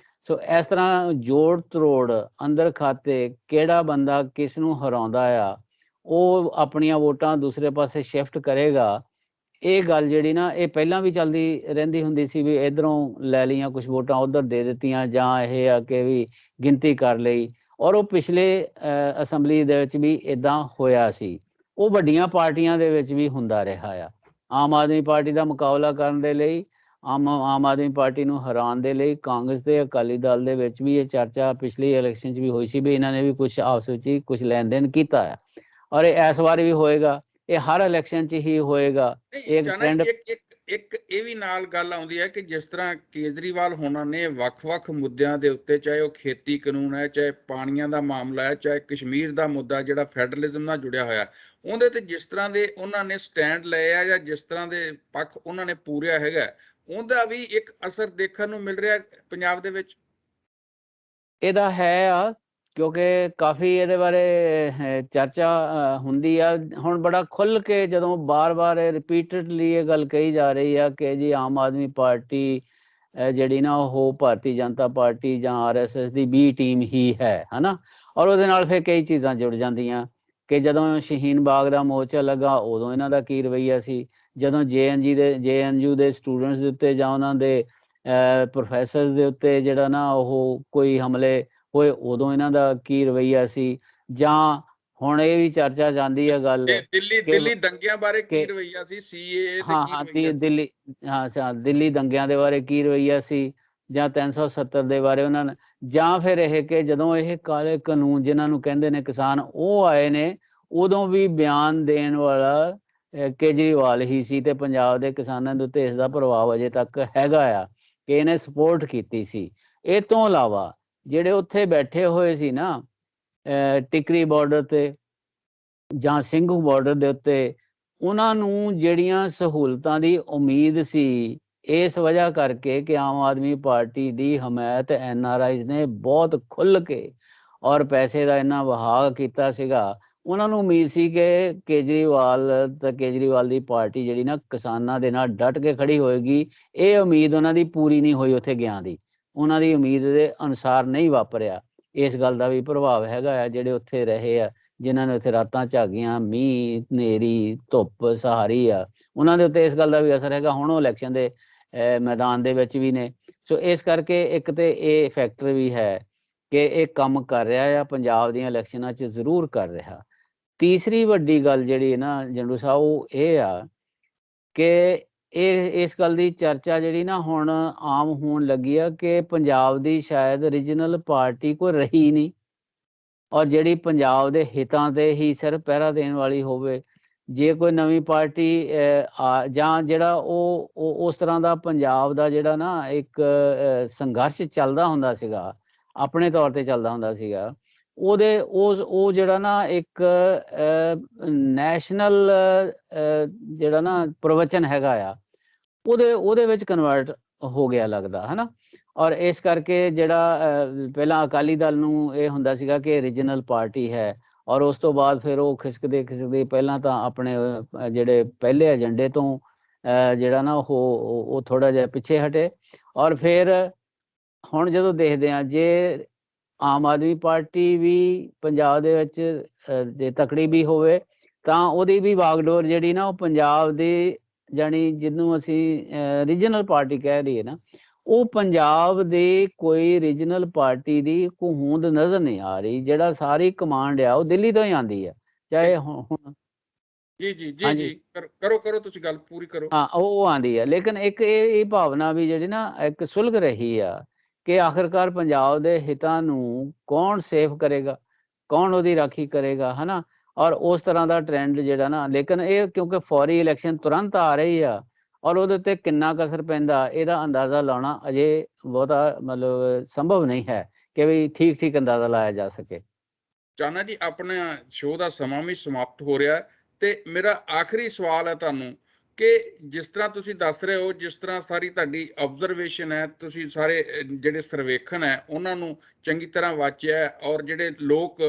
ਸੋ ਇਸ ਤਰ੍ਹਾਂ ਜੋੜ ਤਰੋੜ ਅੰਦਰ ਖਾਤੇ ਕਿਹੜਾ ਬੰਦਾ ਕਿਸ ਨੂੰ ਹਰਾਉਂਦਾ ਆ, ਉਹ ਆਪਣੀਆਂ ਵੋਟਾਂ ਦੂਸਰੇ ਪਾਸੇ ਸ਼ਿਫਟ ਕਰੇਗਾ। ਇਹ ਗੱਲ ਜਿਹੜੀ ਨਾ ਇਹ ਪਹਿਲਾਂ ਵੀ ਚੱਲਦੀ ਰਹਿੰਦੀ ਹੁੰਦੀ ਸੀ ਵੀ ਇਧਰੋਂ ਲੈ ਲਈਆਂ ਕੁਝ ਵੋਟਾਂ ਉਧਰ ਦੇ ਦਿੱਤੀਆਂ, ਜਾਂ ਇਹ ਆ ਕਿ ਵੀ ਗਿਣਤੀ ਕਰ ਲਈ। ਔਰ ਉਹ ਪਿਛਲੇ ਅਸੈਂਬਲੀ ਦੇ ਵਿੱਚ ਵੀ ਇਦਾਂ ਹੋਇਆ ਸੀ। ਉਹ ਵੱਡੀਆਂ ਪਾਰਟੀਆਂ ਦੇ ਵਿੱਚ ਵੀ ਹੁੰਦਾ ਰਿਹਾ ਆ। ਆਮ ਆਦਮੀ ਪਾਰਟੀ ਦਾ ਮੁਕਾਬਲਾ ਕਰਨ ਦੇ ਲਈ, ਆਮ ਆਦਮੀ ਪਾਰਟੀ ਨੂੰ ਹਰਾਉਣ ਦੇ ਲਈ ਕਾਂਗਰਸ ਤੇ ਅਕਾਲੀ ਦਲ ਦੇ ਵਿੱਚ ਵੀ ਇਹ ਚਰਚਾ ਪਿਛਲੀ ਇਲੈਕਸ਼ਨ 'ਚ ਵੀ ਹੋਈ ਸੀ ਵੀ ਇਹਨਾਂ ਨੇ ਵੀ ਕੁਝ ਆਪਸ ਵਿੱਚ ਹੀ ਕੁਝ ਲੈਣ ਦੇਣ ਕੀਤਾ ਹੈ, ਔਰ ਇਹ ਇਸ ਵਾਰ ਵੀ ਹੋਏਗਾ। ਇਹ ਹਰ ਇਲੈਕਸ਼ਨ 'ਚ ਹੀ ਹੋਏਗਾ। ਇੱਕ
ਚਾਹਨਾ
ਟ੍ਰੈਂਡ
ਇੱਕ ਇਹ ਵੀ ਨਾਲ ਗੱਲ ਆਉਂਦੀ ਹੈ ਕਿ ਜਿਸ ਤਰ੍ਹਾਂ ਕੇਜਰੀਵਾਲ ਹੋਣਾ ਨੇ ਵੱਖ-ਵੱਖ ਮੁੱਦਿਆਂ ਦੇ ਉੱਤੇ, ਚਾਹੇ ਉਹ ਖੇਤੀ ਕਾਨੂੰਨ ਹੈ, ਚਾਹੇ ਪਾਣੀਆਂ ਦਾ ਮਾਮਲਾ ਹੈ, ਚਾਹੇ ਕਸ਼ਮੀਰ ਦਾ ਮੁੱਦਾ ਜਿਹੜਾ ਫੈਡਰਲਿਜ਼ਮ ਨਾਲ ਜੁੜਿਆ ਹੋਇਆ, ਉਹਦੇ ਤੇ ਜਿਸ ਤਰ੍ਹਾਂ ਦੇ ਉਹਨਾਂ ਨੇ ਸਟੈਂਡ ਲਏ ਆ ਜਾਂ ਜਿਸ ਤਰ੍ਹਾਂ ਦੇ ਪੱਖ ਉਹਨਾਂ ਨੇ ਪੂਰਿਆ ਹੈਗਾ, ਉਹਦਾ ਵੀ ਇੱਕ ਅਸਰ ਦੇਖਣ ਨੂੰ ਮਿਲ ਰਿਹਾ ਪੰਜਾਬ ਦੇ ਵਿੱਚ।
ਇਹਦਾ ਹੈ ਆ, ਕਿਉਂਕਿ ਕਾਫੀ ਇਹਦੇ ਬਾਰੇ ਚਰਚਾ ਹੁੰਦੀ ਆ। ਹੁਣ ਬੜਾ ਖੁੱਲ ਕੇ ਜਦੋਂ ਬਾਰ-ਬਾਰ ਰਿਪੀਟਡਲੀ ਇਹ ਗੱਲ ਕਹੀ ਜਾ ਰਹੀ ਆ ਕਿ ਜੀ ਆਮ ਆਦਮੀ ਪਾਰਟੀ ਜਿਹੜੀ ਨਾ ਉਹ ਭਾਰਤੀ ਜਨਤਾ ਪਾਰਟੀ ਜਾਂ ਆਰਐਸਐਸ ਦੀ ਬੀ ਟੀਮ ਹੀ ਹੈ, ਹਨਾ। ਔਰ ਉਹਦੇ ਨਾਲ ਫਿਰ ਕਈ ਚੀਜ਼ਾਂ ਜੁੜ ਜਾਂਦੀਆਂ ਕਿ ਜਦੋਂ ਸ਼ਹੀਨ ਬਾਗ ਦਾ ਮੋਰਚਾ ਲੱਗਾ ਉਦੋਂ ਇਹਨਾਂ ਦਾ ਕੀ ਰਵੱਈਆ ਸੀ, ਜਦੋਂ ਜੇਐਨਯੂ ਦੇ ਸਟੂਡੈਂਟਸ ਦੇ ਉੱਤੇ ਜਾਂ ਉਹਨਾਂ ਦੇ ਪ੍ਰੋਫੈਸਰ ਦੇ ਉੱਤੇ ਜਿਹੜਾ ਨਾ ਉਹ ਕੋਈ ਹਮਲੇ ਹੋਏ ਉਦੋਂ ਇਹਨਾਂ ਦਾ ਕੀ ਰਵੱਈਆ ਸੀ, ਜਾਂ ਹੁਣ ਇਹ ਵੀ ਚਰਚਾ ਜਾਂਦੀ ਹੈ ਗੱਲ
ਦਿੱਲੀ ਦੰਗਿਆਂ ਬਾਰੇ ਕੀ ਰਵੱਈਆ ਸੀ, ਸੀਏਏ ਤੇ ਕੀ ਰਵੱਈਆ ਸੀ,
ਦਿੱਲੀ ਦੰਗਿਆਂ ਦੇ ਬਾਰੇ ਕੀ ਰਵੱਈਆ ਸੀ, ਜਾਂ 370 ਦੇ ਬਾਰੇ ਉਹਨਾਂ ਨੇ, ਜਾਂ ਫਿਰ ਇਹ ਕਿ ਜਦੋਂ ਇਹ ਕਾਲੇ ਕਾਨੂੰਨ ਜਿਨ੍ਹਾਂ ਨੂੰ ਕਹਿੰਦੇ ਨੇ ਕਿਸਾਨ ਉਹ ਆਏ ਨੇ ਉਦੋਂ ਵੀ ਬਿਆਨ ਦੇਣ ਵਾਲਾ ਕੇਜਰੀਵਾਲ ਹੀ ਸੀ ਤੇ ਪੰਜਾਬ ਦੇ ਕਿਸਾਨਾਂ ਦੇ ਉੱਤੇ ਇਸ ਦਾ ਪ੍ਰਭਾਵ ਅਜੇ ਤੱਕ ਹੈਗਾ ਆ ਕਿ ਇਹਨੇ ਸਪੋਰਟ ਕੀਤੀ ਸੀ। ਇਹ ਤੋਂ ਇਲਾਵਾ ਜਿਹੜੇ ਉੱਥੇ ਬੈਠੇ ਹੋਏ ਸੀ ਨਾ ਟਿਕਰੀ ਬਾਰਡਰ ਤੇ ਜਾਂ ਸਿੰਘੂ ਬਾਰਡਰ ਦੇ ਉੱਤੇ, ਉਹਨਾਂ ਨੂੰ ਜਿਹੜੀਆਂ ਸਹੂਲਤਾਂ ਦੀ ਉਮੀਦ ਸੀ ਇਸ ਵਜ੍ਹਾ ਕਰਕੇ ਕਿ ਆਮ ਆਦਮੀ ਪਾਰਟੀ ਦੀ ਹਮਾਇਤ ਐਨਆਰਆਈਜ਼ ਨੇ ਬਹੁਤ ਖੁੱਲ੍ਹ ਕੇ ਔਰ ਪੈਸੇ ਦਾ ਇੰਨਾ ਵਹਾਅ ਕੀਤਾ ਸੀਗਾ, ਉਹਨਾਂ ਨੂੰ ਉਮੀਦ ਸੀ ਕਿ ਕੇਜਰੀਵਾਲ ਦੀ ਪਾਰਟੀ ਜਿਹੜੀ ਨਾ ਕਿਸਾਨਾਂ ਦੇ ਨਾਲ ਡਟ ਕੇ ਖੜੀ ਹੋਏਗੀ। ਇਹ ਉਮੀਦ ਉਹਨਾਂ ਦੀ ਪੂਰੀ ਨਹੀਂ ਹੋਈ, ਉੱਥੇ ਗਿਆ ਦੀ ਉਹਨਾਂ ਦੀ ਉਮੀਦ ਦੇ ਅਨੁਸਾਰ ਨਹੀਂ ਵਾਪਰਿਆ। ਇਸ ਗੱਲ ਦਾ ਵੀ ਪ੍ਰਭਾਵ ਹੈਗਾ ਆ। ਜਿਹੜੇ ਉੱਥੇ ਰਹੇ ਆ, ਜਿਨ੍ਹਾਂ ਨੇ ਉੱਥੇ ਰਾਤਾਂ ਝਾਗੀਆਂ, ਮੀਂਹ ਹਨੇਰੀ ਧੁੱਪ ਸਹਾਰੀ ਆ, ਉਹਨਾਂ ਦੇ ਉੱਤੇ ਇਸ ਗੱਲ ਦਾ ਵੀ ਅਸਰ ਹੈਗਾ। ਹੁਣ ਉਹ ਇਲੈਕਸ਼ਨ ਦੇ ਮੈਦਾਨ ਦੇ ਵਿੱਚ ਵੀ ਨੇ। ਸੋ ਇਸ ਕਰਕੇ ਇੱਕ ਤੇ ਇਹ ਫੈਕਟਰ ਵੀ ਹੈ ਕਿ ਇਹ ਕੰਮ ਕਰ ਰਿਹਾ ਆ, ਪੰਜਾਬ ਦੀਆਂ ਇਲੈਕਸ਼ਨਾਂ 'ਚ ਜ਼ਰੂਰ ਕਰ ਰਿਹਾ। ਤੀਸਰੀ ਵੱਡੀ ਗੱਲ ਜਿਹੜੀ ਨਾ ਜੰਡੂ ਸਾਹਿਬ ਉਹ ਇਹ ਆ ਕਿ ਇਸ ਗੱਲ ਦੀ ਚਰਚਾ ਜਿਹੜੀ ਨਾ ਹੁਣ ਆਮ ਹੋਣ ਲੱਗੀ ਆ ਕਿ ਪੰਜਾਬ ਦੀ ਸ਼ਾਇਦ ਰੀਜਨਲ ਪਾਰਟੀ ਕੋਈ ਰਹੀ ਨਹੀਂ, ਔਰ ਜਿਹੜੀ ਪੰਜਾਬ ਦੇ ਹਿੱਤਾਂ ਤੇ ਹੀ ਸਿਰਫ ਪਹਿਰਾ ਦੇਣ ਵਾਲੀ ਹੋਵੇ। ਜੇ ਕੋਈ ਨਵੀਂ ਪਾਰਟੀ ਜਾਂ ਜਿਹੜਾ ਉਹ ਉਸ ਤਰ੍ਹਾਂ ਦਾ ਪੰਜਾਬ ਦਾ ਜਿਹੜਾ ਨਾ ਇੱਕ ਸੰਘਰਸ਼ ਚੱਲਦਾ ਹੁੰਦਾ ਸੀਗਾ, ਆਪਣੇ ਤੌਰ ਤੇ ਚੱਲਦਾ ਹੁੰਦਾ ਸੀਗਾ, ਉਹ ਜਿਹੜਾ ਨਾ ਇੱਕ ਨੈਸ਼ਨਲ ਜਿਹੜਾ ਨਾ ਪ੍ਰਵਚਨ ਹੈਗਾ ਆ ਉਹਦੇ ਵਿੱਚ ਕਨਵਰਟ ਹੋ ਗਿਆ ਲੱਗਦਾ, ਹਨਾ। ਔਰ ਇਸ ਕਰਕੇ ਜਿਹੜਾ ਪਹਿਲਾਂ ਅਕਾਲੀ ਦਲ ਨੂੰ ਇਹ ਹੁੰਦਾ ਸੀਗਾ ਕਿ ਰੀਜਨਲ ਪਾਰਟੀ ਹੈ, ਔਰ ਉਸ ਤੋਂ ਬਾਅਦ ਫਿਰ ਉਹ ਖਿਸਕਦੇ ਪਹਿਲਾਂ ਤਾਂ ਆਪਣੇ ਜਿਹੜੇ ਪਹਿਲੇ ਏਜੰਡੇ ਤੋਂ ਜਿਹੜਾ ਨਾ ਉਹ ਥੋੜਾ ਜਿਹਾ ਪਿੱਛੇ ਹਟੇ। ਔਰ ਫਿਰ ਹੁਣ ਜਦੋਂ ਦੇਖਦੇ ਹਾਂ ਜੇ ਆਮ ਆਦਮੀ ਪਾਰਟੀ ਵੀ ਪੰਜਾਬ ਦੇ ਵਿੱਚ ਜੇ ਤਕੜੀ ਵੀ ਹੋਵੇ ਤਾਂ ਉਹਦੀ ਵੀ ਵਾਗਡੋਰ ਜਿਹੜੀ ਨਾ ਉਹ ਪੰਜਾਬ ਦੀ ਜਾਣੀ ਜਿਹਨੂੰ ਅਸੀਂ ਰੀਜਨਲ ਪਾਰਟੀ ਕਹਿ ਰਹੀਏ ਨਾ, ਉਹ ਪੰਜਾਬ ਦੇ ਕੋਈ ਰੀਜਨਲ ਪਾਰਟੀ ਦੀ ਕੋਈ ਹੋਂਦ ਨਜ਼ਰ ਨਹੀਂ ਆ ਰਹੀ। ਜਿਹੜਾ ਸਾਰੀ ਕਮਾਂਡ ਆ ਉਹ ਦਿੱਲੀ ਤੋਂ ਹੀ ਆਉਂਦੀ ਆ, ਚਾਹੇ ਹੁਣ
ਜੀ ਕਰੋ ਤੁਸੀਂ ਗੱਲ ਪੂਰੀ ਕਰੋ।
ਹਾਂ ਉਹ ਆਉਂਦੀ ਆ, ਲੇਕਿਨ ਇੱਕ ਇਹ ਭਾਵਨਾ ਵੀ ਜਿਹੜੀ ਨਾ ਇੱਕ ਸੁਲਗ ਰਹੀ ਆ ਕਿ ਆਖਿਰਕਾਰ ਪੰਜਾਬ ਦੇ ਹਿੱਤਾਂ ਨੂੰ ਕੌਣ ਸੇਫ ਕਰੇਗਾ, ਕੌਣ ਉਹਦੀ ਰਾਖੀ ਕਰੇਗਾ, ਹਨਾ। ਔਰ ਉਸ ਤਰ੍ਹਾਂ ਦਾ ਟ੍ਰੈਂਡ ਜਿਹੜਾ ਨਾ, ਲੇਕਿਨ ਇਹ ਕਿਉਂਕਿ ਫੌਰੀ ਇਲੈਕਸ਼ਨ ਤੁਰੰਤ ਆ ਰਹੀ ਆ ਔਰ ਉਹਦੇ ਉੱਤੇ ਕਿੰਨਾ ਕੁ ਅਸਰ ਪੈਂਦਾ ਇਹਦਾ ਅੰਦਾਜ਼ਾ ਲਾਉਣਾ ਅਜੇ ਬਹੁਤਾ ਮਤਲਬ ਸੰਭਵ ਨਹੀਂ ਹੈ ਕਿ ਵੀ ਠੀਕ ਅੰਦਾਜ਼ਾ ਲਾਇਆ ਜਾ ਸਕੇ।
ਚਾਹਨਾ ਜੀ ਆਪਣਾ ਸ਼ੋਅ ਦਾ ਸਮਾਂ ਵੀ ਸਮਾਪਤ ਹੋ ਰਿਹਾ ਤੇ ਮੇਰਾ ਆਖਰੀ ਸਵਾਲ ਹੈ ਤੁਹਾਨੂੰ ਕਿ ਜਿਸ ਤਰ੍ਹਾਂ ਤੁਸੀਂ ਦੱਸ ਰਹੇ ਹੋ, ਜਿਸ ਤਰ੍ਹਾਂ ਸਾਰੀ ਤੁਹਾਡੀ ਆਬਜ਼ਰਵੇਸ਼ਨ ਹੈ, ਤੁਸੀਂ ਸਾਰੇ ਜਿਹੜੇ ਸਰਵੇਖਣ ਹੈ ਉਹਨਾਂ ਨੂੰ ਚੰਗੀ ਤਰ੍ਹਾਂ ਵਾਚਿਆ ਔਰ ਜਿਹੜੇ ਲੋਕ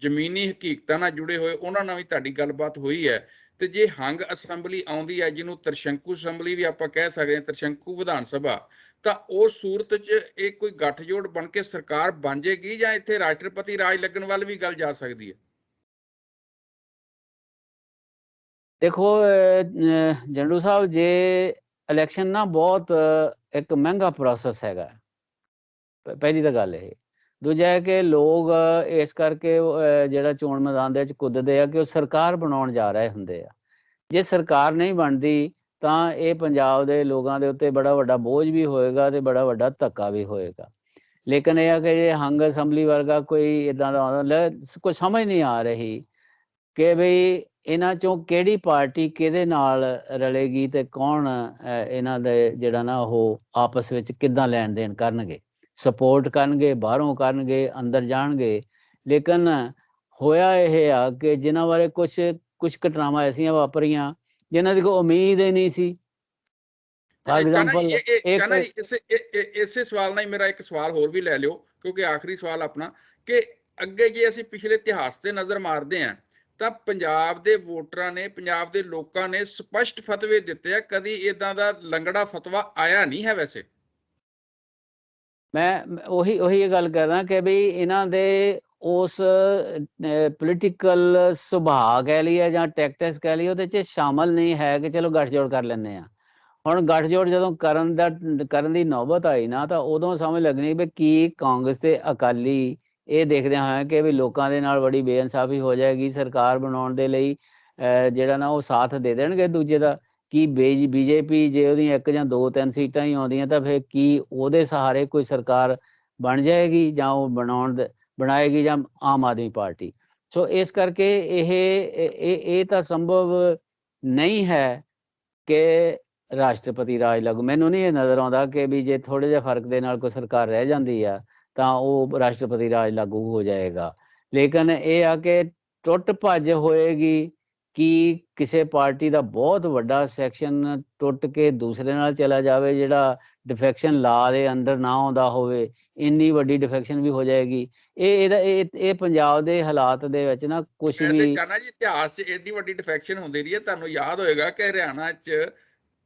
ਜ਼ਮੀਨੀ ਹਕੀਕਤਾਂ ਨਾਲ ਜੁੜੇ ਹੋਏ ਉਹਨਾਂ ਨਾਲ ਵੀ ਤੁਹਾਡੀ ਗੱਲਬਾਤ ਹੋਈ ਹੈ। ਤੇ ਜੇ ਹੰਗ ਅਸੈਂਬਲੀ ਆਉਂਦੀ ਹੈ, ਜਿਹਨੂੰ ਤ੍ਰਿਸ਼ੰਕੂ ਅਸੈਂਬਲੀ ਵੀ ਆਪਾਂ ਕਹਿ ਸਕਦੇ ਹਾਂ, ਤ੍ਰਿਸ਼ੰਕੂ ਵਿਧਾਨ ਸਭਾ, ਤਾਂ ਉਸ ਸੂਰਤ 'ਚ ਇਹ ਕੋਈ ਗੱਠਜੋੜ ਬਣ ਕੇ ਸਰਕਾਰ ਬਣ ਜਾਏਗੀ ਜਾਂ ਇੱਥੇ ਰਾਸ਼ਟਰਪਤੀ ਰਾਜ ਲੱਗਣ ਵੱਲ ਵੀ ਗੱਲ ਜਾ ਸਕਦੀ ਹੈ?
ਦੇਖੋ ਜੰਡੂ ਸਾਹਿਬ, ਜੇ ਇਲੈਕਸ਼ਨ ਨਾ ਬਹੁਤ ਇੱਕ ਮਹਿੰਗਾ ਪ੍ਰੋਸੈਸ ਹੈਗਾ, ਪਹਿਲੀ ਤਾਂ ਗੱਲ ਇਹ। ਦੂਜਾ ਹੈ ਕਿ ਲੋਕ ਇਸ ਕਰਕੇ ਜਿਹੜਾ ਚੋਣ ਮੈਦਾਨ ਦੇ ਵਿੱਚ ਕੁੱਦਦੇ ਆ ਕਿ ਉਹ ਸਰਕਾਰ ਬਣਾਉਣ ਜਾ ਰਹੇ ਹੁੰਦੇ ਆ। ਜੇ ਸਰਕਾਰ ਨਹੀਂ ਬਣਦੀ ਤਾਂ ਇਹ ਪੰਜਾਬ ਦੇ ਲੋਕਾਂ ਦੇ ਉੱਤੇ ਬੜਾ ਵੱਡਾ ਬੋਝ ਵੀ ਹੋਏਗਾ ਤੇ ਬੜਾ ਵੱਡਾ ਧੱਕਾ ਵੀ ਹੋਏਗਾ। ਲੇਕਿਨ ਇਹ ਆ ਕਿ ਜੇ ਹੰਗ ਅਸੈਂਬਲੀ ਵਰਗਾ ਕੋਈ ਇਦਾਂ ਦਾ ਆਉਂਦਾ, ਕੋਈ ਸਮਝ ਨਹੀਂ ਆ ਰਹੀ ਕਿ ਬਈ ਇਹਨਾਂ ਚੋਂ ਕਿਹੜੀ ਪਾਰਟੀ ਕਿਹਦੇ ਨਾਲ ਰਲੇਗੀ ਤੇ ਕੌਣ ਇਹਨਾਂ ਦੇ ਜਿਹੜਾ ਨਾ ਉਹ ਆਪਸ ਵਿੱਚ ਕਿੱਦਾਂ ਲੈਣ ਦੇਣ ਕਰਨਗੇ, ਸਪੋਰਟ ਕਰਨਗੇ, ਬਾਹਰੋਂ ਕਰਨਗੇ, ਅੰਦਰ ਜਾਣਗੇ। ਲੇਕਿਨ ਹੋਇਆ ਇਹ ਆ ਕਿ ਜਿਨ੍ਹਾਂ ਬਾਰੇ ਕੁਝ ਘਟਨਾਵਾਂ ਐਸੀਆਂ ਵਾਪਰੀਆਂ ਜਿਨ੍ਹਾਂ ਦੀ ਕੋਈ ਉਮੀਦ ਹੀ ਨਹੀਂ ਸੀ। ਫਾਰ ਐਗਜ਼ਾਮਪਲ
ਇਸੇ ਸਵਾਲ ਨਾਲ ਹੀ ਮੇਰਾ ਇੱਕ ਸਵਾਲ ਹੋਰ ਵੀ ਲੈ ਲਿਓ, ਕਿਉਂਕਿ ਆਖਰੀ ਸਵਾਲ ਆਪਣਾ, ਕਿ ਅੱਗੇ ਜੇ ਅਸੀਂ ਪਿਛਲੇ ਇਤਿਹਾਸ ਤੇ ਨਜ਼ਰ ਮਾਰਦੇ ਹਾਂ ਤਾਂ ਪੰਜਾਬ ਦੇ ਵੋਟਰਾਂ ਨੇ, ਪੰਜਾਬ ਦੇ ਲੋਕਾਂ ਨੇ ਸਪਸ਼ਟ ਫਤਵੇ ਦਿੱਤੇ ਆ, ਕਦੀ ਇਦਾਂ ਦਾ ਲੰਗੜਾ ਫਤਵਾ ਆਇਆ ਨਹੀਂ ਹੈ। ਵੈਸੇ
ਮੈਂ ਉਹੀ ਇਹ ਗੱਲ ਕਰਦਾ ਕਿ ਬਈ ਇਹਨਾਂ ਦੇ ਉਸ ਪੋਲੀਟੀਕਲ ਸੁਭਾਅ ਕਹਿ ਲਈਏ ਜਾਂ ਟੈਕਟਿਕਸ ਕਹਿ ਲਈਏ, ਉਹਦੇ 'ਚ ਸ਼ਾਮਲ ਨਹੀਂ ਹੈ ਕਿ ਚਲੋ ਗੱਠਜੋੜ ਕਰ ਲੈਂਦੇ ਆ। ਹੁਣ ਗੱਠਜੋੜ ਜਦੋਂ ਕਰਨ ਦੀ ਨੌਬਤ ਆਈ ਨਾ, ਤਾਂ ਉਦੋਂ ਸਮਝ ਲੱਗਣੀ ਵੀ ਕੀ ਕਾਂਗਰਸ ਤੇ ਅਕਾਲੀ ਇਹ ਦੇਖਦੇ ਹਾਂ ਕਿ ਵੀ ਲੋਕਾਂ ਦੇ ਨਾਲ ਬੜੀ ਬੇਇਨਸਾਫੀ ਹੋ ਜਾਏਗੀ, ਸਰਕਾਰ ਬਣਾਉਣ ਦੇ ਲਈ ਜਿਹੜਾ ਨਾ ਉਹ ਸਾਥ ਦੇ ਦੇਣਗੇ ਦੂਜੇ ਦਾ। ਕੀ ਬੀਜੇਪੀ ਜੇ ਉਹਦੀਆਂ 1 ਜਾਂ 2-3 ਸੀਟਾਂ ਹੀ ਆਉਂਦੀਆਂ ਤਾਂ ਫਿਰ ਕੀ ਉਹਦੇ ਸਹਾਰੇ ਕੋਈ ਸਰਕਾਰ ਬਣ ਜਾਏਗੀ, ਜਾਂ ਉਹ ਬਣਾਏਗੀ ਜਾਂ ਆਮ ਆਦਮੀ ਪਾਰਟੀ। ਸੋ ਇਸ ਕਰਕੇ ਇਹ ਤਾਂ ਸੰਭਵ ਨਹੀਂ ਹੈ ਕਿ ਰਾਸ਼ਟਰਪਤੀ ਰਾਜ ਲਾਗੂ। ਮੈਨੂੰ ਨਹੀਂ ਇਹ ਨਜ਼ਰ ਆਉਂਦਾ ਕਿ ਵੀ ਜੇ ਥੋੜੇ ਜਿਹੇ ਫਰਕ ਦੇ ਨਾਲ ਕੋਈ ਸਰਕਾਰ ਰਹਿ ਜਾਂਦੀ ਆ ਤਾਂ ਉਹ ਰਾਸ਼ਟਰਪਤੀ ਰਾਜ ਲਾਗੂ ਹੋ ਜਾਏਗਾ। ਲੇਕਿਨ ਇਹ ਆ ਕਿ ਟੁੱਟ ਭੱਜ ਹੋਏਗੀ ਕਿ ਕਿਸੇ ਪਾਰਟੀ ਦਾ ਬਹੁਤ ਵੱਡਾ ਸੈਕਸ਼ਨ ਟੁੱਟ ਕੇ ਦੂਸਰੇ ਨਾਲ ਚਲਾ ਜਾਵੇ, ਜਿਹੜਾ ਡਿਫੈਕਸ਼ਨ ਲਾ ਦੇ ਅੰਦਰ ਨਾ ਆਉਂਦਾ ਹੋਵੇ, ਇੰਨੀ ਵੱਡੀ ਡਿਫੈਕਸ਼ਨ ਵੀ ਹੋ ਜਾਏਗੀ। ਇਹ ਪੰਜਾਬ ਦੇ ਹਾਲਾਤ ਦੇ ਵਿੱਚ ਨਾ ਕੁਝ ਵੀ
ਕਹਿਣਾ ਜੀ, ਇਤਿਹਾਸ 'ਚ ਏਡੀ ਵੱਡੀ ਡਿਫੈਕਸ਼ਨ ਹੁੰਦੀ ਰਹੀ ਹੈ। ਤੁਹਾਨੂੰ ਯਾਦ ਹੋਏਗਾ ਕਿ ਹਰਿਆਣਾ 'ਚ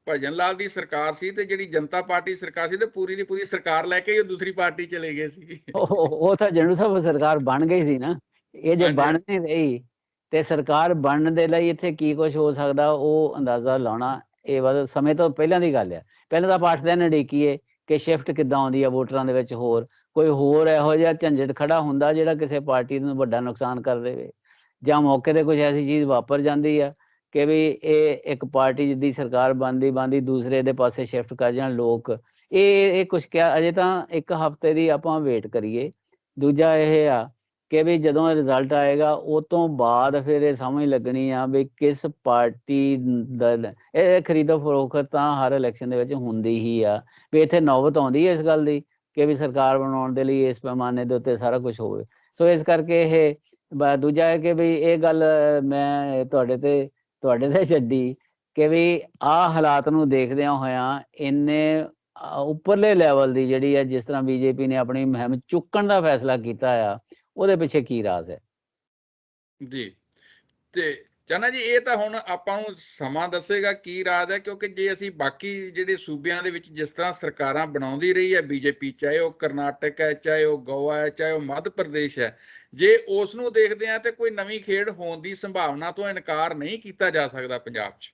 ਭਜਨ ਲਾਲ ਦੀ ਸਰਕਾਰ ਸੀ ਤੇ ਜਿਹੜੀ ਜਨਤਾ ਪਾਰਟੀ ਸਰਕਾਰ ਸੀ, ਤੇ ਪੂਰੀ ਦੀ ਪੂਰੀ ਸਰਕਾਰ ਲੈ ਕੇ ਉਹ ਦੂਸਰੀ ਪਾਰਟੀ ਚਲੇ ਗਏ ਸੀ।
ਉਹ ਤਾਂ ਜੰਡੂ ਸਾਹਿਬ ਸਰਕਾਰ ਬਣ ਗਈ ਸੀ ਨਾ। ਇਹ ਜੇ ਬਣ ਨਹੀਂ ਰਹੀ ਤੇ ਸਰਕਾਰ ਬਣਨ ਦੇ ਲਈ ਇੱਥੇ ਕੀ ਕੁਝ ਹੋ ਸਕਦਾ, ਉਹ ਅੰਦਾਜ਼ਾ ਲਾਉਣਾ ਇਹ ਬਸ ਸਮੇਂ ਤੋਂ ਪਹਿਲਾਂ ਦੀ ਗੱਲ ਆ। ਪਹਿਲਾਂ ਤਾਂ ਆਪਾਂ 8 ਦਿਨ ਉਡੀਕੀਏ ਕਿ ਸ਼ਿਫਟ ਕਿੱਦਾਂ ਆਉਂਦੀ ਆ ਵੋਟਰਾਂ ਦੇ ਵਿੱਚ, ਕੋਈ ਹੋਰ ਇਹੋ ਜਿਹਾ ਝੰਜਟ ਖੜਾ ਹੁੰਦਾ ਜਿਹੜਾ ਕਿਸੇ ਪਾਰਟੀ ਨੂੰ ਵੱਡਾ ਨੁਕਸਾਨ ਕਰ ਦੇਵੇ, ਜਾਂ ਮੌਕੇ ਤੇ ਕੁਝ ਐਸੀ ਚੀਜ਼ ਵਾਪਰ ਜਾਂਦੀ ਆ ਕਿ ਵੀ ਇਹ ਇੱਕ ਪਾਰਟੀ ਜਿੱਦੀ ਸਰਕਾਰ ਬਣਦੀ ਦੂਸਰੇ ਦੇ ਪਾਸੇ ਸ਼ਿਫਟ ਕਰ ਜਾਣ ਲੋਕ। ਇਹ ਕੁਝ ਕਿਹਾ ਅਜੇ ਤਾਂ 1 ਹਫ਼ਤੇ ਦੀ ਆਪਾਂ ਵੇਟ ਕਰੀਏ। ਦੂਜਾ ਇਹ ਆ ਕਿ ਵੀ ਜਦੋਂ ਰਿਜ਼ਲਟ ਆਏਗਾ ਉਹ ਤੋਂ ਬਾਅਦ ਫਿਰ ਇਹ ਸਮਝ ਲੱਗਣੀ ਆ ਵੀ ਕਿਸ ਪਾਰਟੀ ਦਾ ਇਹ ਖਰੀਦੋ ਫਰੋਖਤ ਤਾਂ ਹਰ ਇਲੈਕਸ਼ਨ ਦੇ ਵਿੱਚ ਹੁੰਦੀ ਹੀ ਆ। ਵੀ ਇੱਥੇ ਨੌਬਤ ਆਉਂਦੀ ਹੈ ਇਸ ਗੱਲ ਦੀ ਕਿ ਵੀ ਸਰਕਾਰ ਬਣਾਉਣ ਦੇ ਲਈ ਇਸ ਪੈਮਾਨੇ ਦੇ ਉੱਤੇ ਸਾਰਾ ਕੁਝ ਹੋਵੇ। ਸੋ ਇਸ ਕਰਕੇ ਇਹ ਦੂਜਾ ਹੈ ਕਿ ਵੀ ਇਹ ਗੱਲ ਮੈਂ ਤੁਹਾਡੇ ਤੇ ਛੱਡੀ ਕਿ ਵੀ ਆਹ ਹਾਲਾਤ ਨੂੰ ਦੇਖਦਿਆਂ ਹੋਇਆਂ ਇੰਨੇ ਉੱਪਰਲੇ ਲੈਵਲ ਦੀ ਜਿਹੜੀ ਹੈ, ਜਿਸ ਤਰ੍ਹਾਂ ਬੀਜੇਪੀ ਨੇ ਆਪਣੀ ਮੁਹਿੰਮ ਚੁੱਕਣ ਦਾ ਫੈਸਲਾ ਕੀਤਾ ਆ, ਉਹਦੇ ਪਿੱਛੇ ਕੀ ਰਾਜ਼ ਹੈ
ਜੀ। ਤੇ ਚਾਨਾ ਜੀ, ਇਹ ਤਾਂ ਹੁਣ ਆਪਾਂ ਨੂੰ ਸਮਾਂ ਦੱਸੇਗਾ ਕੀ ਰਾਜ ਹੈ, ਕਿਉਂਕਿ ਜੇ ਅਸੀਂ ਬਾਕੀ ਜਿਹੜੇ ਸੂਬਿਆਂ ਦੇ ਵਿੱਚ ਜਿਸ ਤਰ੍ਹਾਂ ਸਰਕਾਰਾਂ ਬਣਾਉਂਦੀ ਰਹੀ ਹੈ ਬੀਜੇਪੀ, ਚਾਹੇ ਉਹ ਕਰਨਾਟਕ ਹੈ, ਚਾਹੇ ਉਹ ਗੋਆ ਹੈ, ਚਾਹੇ ਉਹ ਮੱਧ ਪ੍ਰਦੇਸ਼ ਹੈ, ਜੇ ਉਸ ਨੂੰ ਦੇਖਦੇ ਆ ਤੇ ਕੋਈ ਨਵੀਂ ਖੇਡ ਹੋਣ ਦੀ ਸੰਭਾਵਨਾ ਤੋਂ ਇਨਕਾਰ ਨਹੀਂ ਕੀਤਾ ਜਾ ਸਕਦਾ ਪੰਜਾਬ 'ਚ।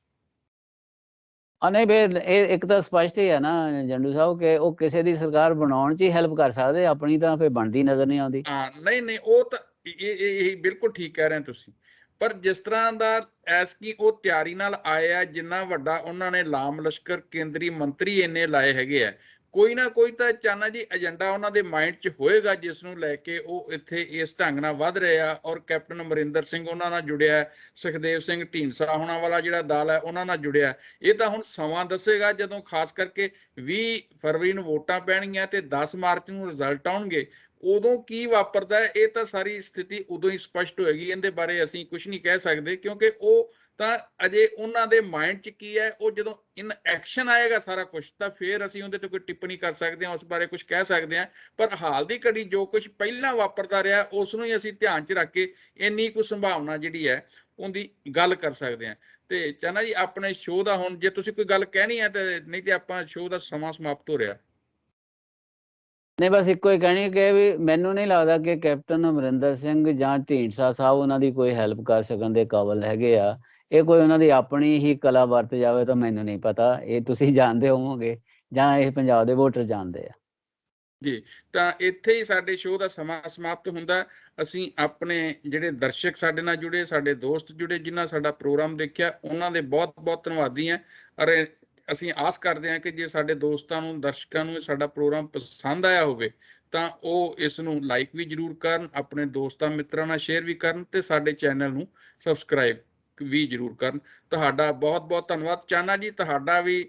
ਨਹੀਂ ਫਿਰ ਇਹ ਇੱਕ ਤਾਂ ਸਪਸ਼ਟ ਹੀ ਹੈ ਨਾ ਜੰਡੂ ਸਾਹਿਬ ਕਿ ਉਹ ਕਿਸੇ ਦੀ ਸਰਕਾਰ ਬਣਾਉਣ 'ਚ ਹੀ ਹੈਲਪ ਕਰ ਸਕਦੇ, ਆਪਣੀ ਤਾਂ ਫਿਰ ਬਣਦੀ ਨਜ਼ਰ ਨਹੀਂ ਆਉਂਦੀ।
ਨਹੀਂ, ਉਹ ਤਾਂ ਇਹ ਬਿਲਕੁਲ ਠੀਕ ਕਹਿ ਰਹੇ ਤੁਸੀਂ। ਪਰ ਜਿਸ ਤਰ੍ਹਾਂ ਦਾ ਐਸਕੀ ਉਹ ਤਿਆਰੀ ਨਾਲ ਆਏ ਆ, ਜਿੰਨਾ ਵੱਡਾ ਉਹਨਾਂ ਨੇ ਲਾਮ ਲਸ਼ਕਰ ਕੇਂਦਰੀ ਮੰਤਰੀ ਇੰਨੇ ਲਾਏ ਹੈਗੇ ਆ, ਕੋਈ ਨਾ ਕੋਈ ਤਾਂ ਚਾਨਾ ਜੀ ਏਜੰਡਾ ਉਹਨਾਂ ਦੇ ਮਾਈਂਡ 'ਚ ਹੋਏਗਾ ਜਿਸ ਨੂੰ ਲੈ ਕੇ ਉਹ ਇੱਥੇ ਇਸ ਢੰਗ ਨਾਲ ਵੱਧ ਰਹੇ ਆ। ਔਰ ਕੈਪਟਨ ਅਮਰਿੰਦਰ ਸਿੰਘ ਉਹਨਾਂ ਨਾਲ ਜੁੜਿਆ, ਸੁਖਦੇਵ ਸਿੰਘ ਢੀਂਡਸਾ ਹੋਣਾ ਵਾਲਾ ਜਿਹੜਾ ਦਲ ਹੈ ਉਹਨਾਂ ਨਾਲ ਜੁੜਿਆ। ਇਹ ਤਾਂ ਹੁਣ ਸਮਾਂ ਦੱਸੇਗਾ, ਜਦੋਂ ਖਾਸ ਕਰਕੇ 20 ਫਰਵਰੀ ਨੂੰ ਵੋਟਾਂ ਪੈਣਗੀਆਂ ਤੇ 10 ਮਾਰਚ ਨੂੰ ਰਿਜ਼ਲਟ ਆਉਣਗੇ, ਉਦੋਂ ਕੀ ਵਾਪਰਦਾ ਹੈ ਇਹ ਤਾਂ ਸਾਰੀ ਸਥਿਤੀ ਉਦੋਂ ਹੀ ਸਪਸ਼ਟ ਹੋਏਗੀ। ਇਹਦੇ ਬਾਰੇ ਅਸੀਂ ਕੁਝ ਨਹੀਂ ਕਹਿ ਸਕਦੇ, ਕਿਉਂਕਿ ਉਹ ਤਾਂ ਅਜੇ ਉਹਨਾਂ ਦੇ ਮਾਈਂਡ 'ਚ ਕੀ ਹੈ, ਉਹ ਜਦੋਂ ਇਨ ਐਕਸ਼ਨ ਆਏਗਾ ਸਾਰਾ ਕੁਝ, ਤਾਂ ਫਿਰ ਅਸੀਂ ਉਹਦੇ ਤੇ ਕੋਈ ਟਿੱਪਣੀ ਕਰ ਸਕਦੇ ਹਾਂ, ਉਸ ਬਾਰੇ ਕੁਝ ਕਹਿ ਸਕਦੇ ਹਾਂ। ਪਰ ਹਾਲ ਦੀ ਘੜੀ ਜੋ ਕੁਝ ਪਹਿਲਾਂ ਵਾਪਰਦਾ ਰਿਹਾ ਉਸ ਨੂੰ ਹੀ ਅਸੀਂ ਧਿਆਨ 'ਚ ਰੱਖ ਕੇ ਇੰਨੀ ਕੁ ਸੰਭਾਵਨਾ ਜਿਹੜੀ ਹੈ ਉਹਦੀ ਗੱਲ ਕਰ ਸਕਦੇ ਹਾਂ। ਤੇ ਚਾਨਾ ਜੀ, ਆਪਣੇ ਸ਼ੋਅ ਦਾ ਹੁਣ ਜੇ ਤੁਸੀਂ ਕੋਈ ਗੱਲ ਕਹਿਣੀ ਹੈ ਤੇ, ਨਹੀਂ ਤੇ ਆਪਾਂ ਸ਼ੋਅ ਦਾ ਸਮਾਂ ਸਮਾਪਤ ਹੋ ਰਿਹਾ।
ਨਹੀਂ, ਬਸ ਇੱਕੋ ਹੀ ਕਹਿਣੀ ਕਿ ਵੀ ਮੈਨੂੰ ਨਹੀਂ ਲੱਗਦਾ ਕਿ ਕੈਪਟਨ ਅਮਰਿੰਦਰ ਸਿੰਘ ਜਾਂ ਢੀਂਡਸਾ ਸਾਹਿਬ ਉਹਨਾਂ ਦੀ ਕੋਈ ਹੈਲਪ ਕਰ ਸਕਣ ਦੇ ਕਾਬਲ ਹੈਗੇ ਆ। ਇਹ ਕੋਈ ਉਹਨਾਂ ਦੀ ਆਪਣੀ ਹੀ ਕਲਾ ਵਰਤ ਜਾਵੇ ਤਾਂ ਮੈਨੂੰ ਨਹੀਂ ਪਤਾ, ਇਹ ਤੁਸੀਂ ਜਾਣਦੇ ਹੋਵੋਗੇ ਜਾਂ ਇਹ ਪੰਜਾਬ ਦੇ ਵੋਟਰ ਜਾਣਦੇ ਆ।
ਜੀ, ਤਾਂ ਇੱਥੇ ਹੀ ਸਾਡੇ ਸ਼ੋਅ ਦਾ ਸਮਾਂ ਸਮਾਪਤ ਹੁੰਦਾ। ਅਸੀਂ ਆਪਣੇ ਜਿਹੜੇ ਦਰਸ਼ਕ ਸਾਡੇ ਨਾਲ ਜੁੜੇ, ਸਾਡੇ ਦੋਸਤ ਜੁੜੇ, ਜਿਨ੍ਹਾਂ ਸਾਡਾ ਪ੍ਰੋਗਰਾਮ ਦੇਖਿਆ, ਉਹਨਾਂ ਦੇ ਬਹੁਤ ਬਹੁਤ ਧੰਨਵਾਦੀ ਹਾਂ। ਔਰ ਅਸੀਂ ਆਸ ਕਰਦੇ ਹਾਂ ਕਿ ਜੇ ਸਾਡੇ ਦੋਸਤਾਂ ਨੂੰ, ਦਰਸ਼ਕਾਂ ਨੂੰ ਸਾਡਾ ਪ੍ਰੋਗਰਾਮ ਪਸੰਦ ਆਇਆ ਹੋਵੇ ਤਾਂ ਉਹ ਇਸ ਨੂੰ ਲਾਈਕ ਵੀ ਜ਼ਰੂਰ ਕਰਨ, ਆਪਣੇ ਦੋਸਤਾਂ ਮਿੱਤਰਾਂ ਨਾਲ ਸ਼ੇਅਰ ਵੀ ਕਰਨ ਤੇ ਸਾਡੇ ਚੈਨਲ ਨੂੰ ਸਬਸਕ੍ਰਾਈਬ ਵੀ ਜ਼ਰੂਰ ਕਰਨ। ਤੁਹਾਡਾ ਬਹੁਤ ਬਹੁਤ ਧੰਨਵਾਦ। ਚਾਨਾ ਜੀ, ਤੁਹਾਡਾ ਵੀ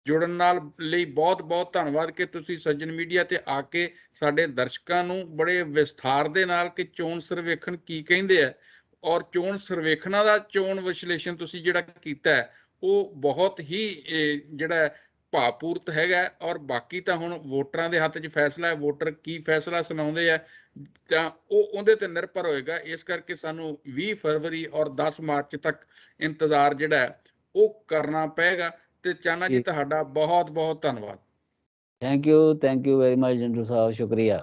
ਜੁੜਨ ਨਾਲ ਲਈ ਬਹੁਤ ਬਹੁਤ ਧੰਨਵਾਦ ਕਿ ਤੁਸੀਂ ਸੱਜਣ ਮੀਡੀਆ ਤੇ ਆ ਕੇ ਸਾਡੇ ਦਰਸ਼ਕਾਂ ਨੂੰ ਬੜੇ ਵਿਸਥਾਰ ਦੇ ਨਾਲ ਕਿ ਚੋਣ ਸਰਵੇਖਣ ਕੀ ਕਹਿੰਦੇ ਆ ਔਰ ਚੋਣ ਸਰਵੇਖਣਾਂ ਦਾ ਚੋਣ ਵਿਸ਼ਲੇਸ਼ਣ ਤੁਸੀਂ ਜਿਹੜਾ ਕੀਤਾ ਹੈ ਉਹ ਬਹੁਤ ਹੀ ਜਿਹੜਾ ਭਾਵਪੂਰਤ ਹੈਗਾ। ਔਰ ਬਾਕੀ ਤਾਂ ਹੁਣ ਵੋਟਰਾਂ ਦੇ ਹੱਥ 'ਚ ਫੈਸਲਾ ਹੈ, ਵੋਟਰ ਕੀ ਫੈਸਲਾ ਸੁਣਾਉਂਦੇ ਆ ਤਾਂ ਉਹ ਉਹਦੇ ਤੇ ਨਿਰਭਰ ਹੋਏਗਾ। ਇਸ ਕਰਕੇ ਸਾਨੂੰ 20 ਫਰਵਰੀ ਔਰ 10 ਮਾਰਚ ਤੱਕ ਇੰਤਜ਼ਾਰ ਜਿਹੜਾ ਉਹ ਕਰਨਾ ਪਏਗਾ। ਤੇ ਚਾਨਾ ਜੀ, ਤੁਹਾਡਾ ਬਹੁਤ ਬਹੁਤ ਧੰਨਵਾਦ।
Thank you very much Jandu ਸਾਹਿਬ, ਸ਼ੁਕਰੀਆ।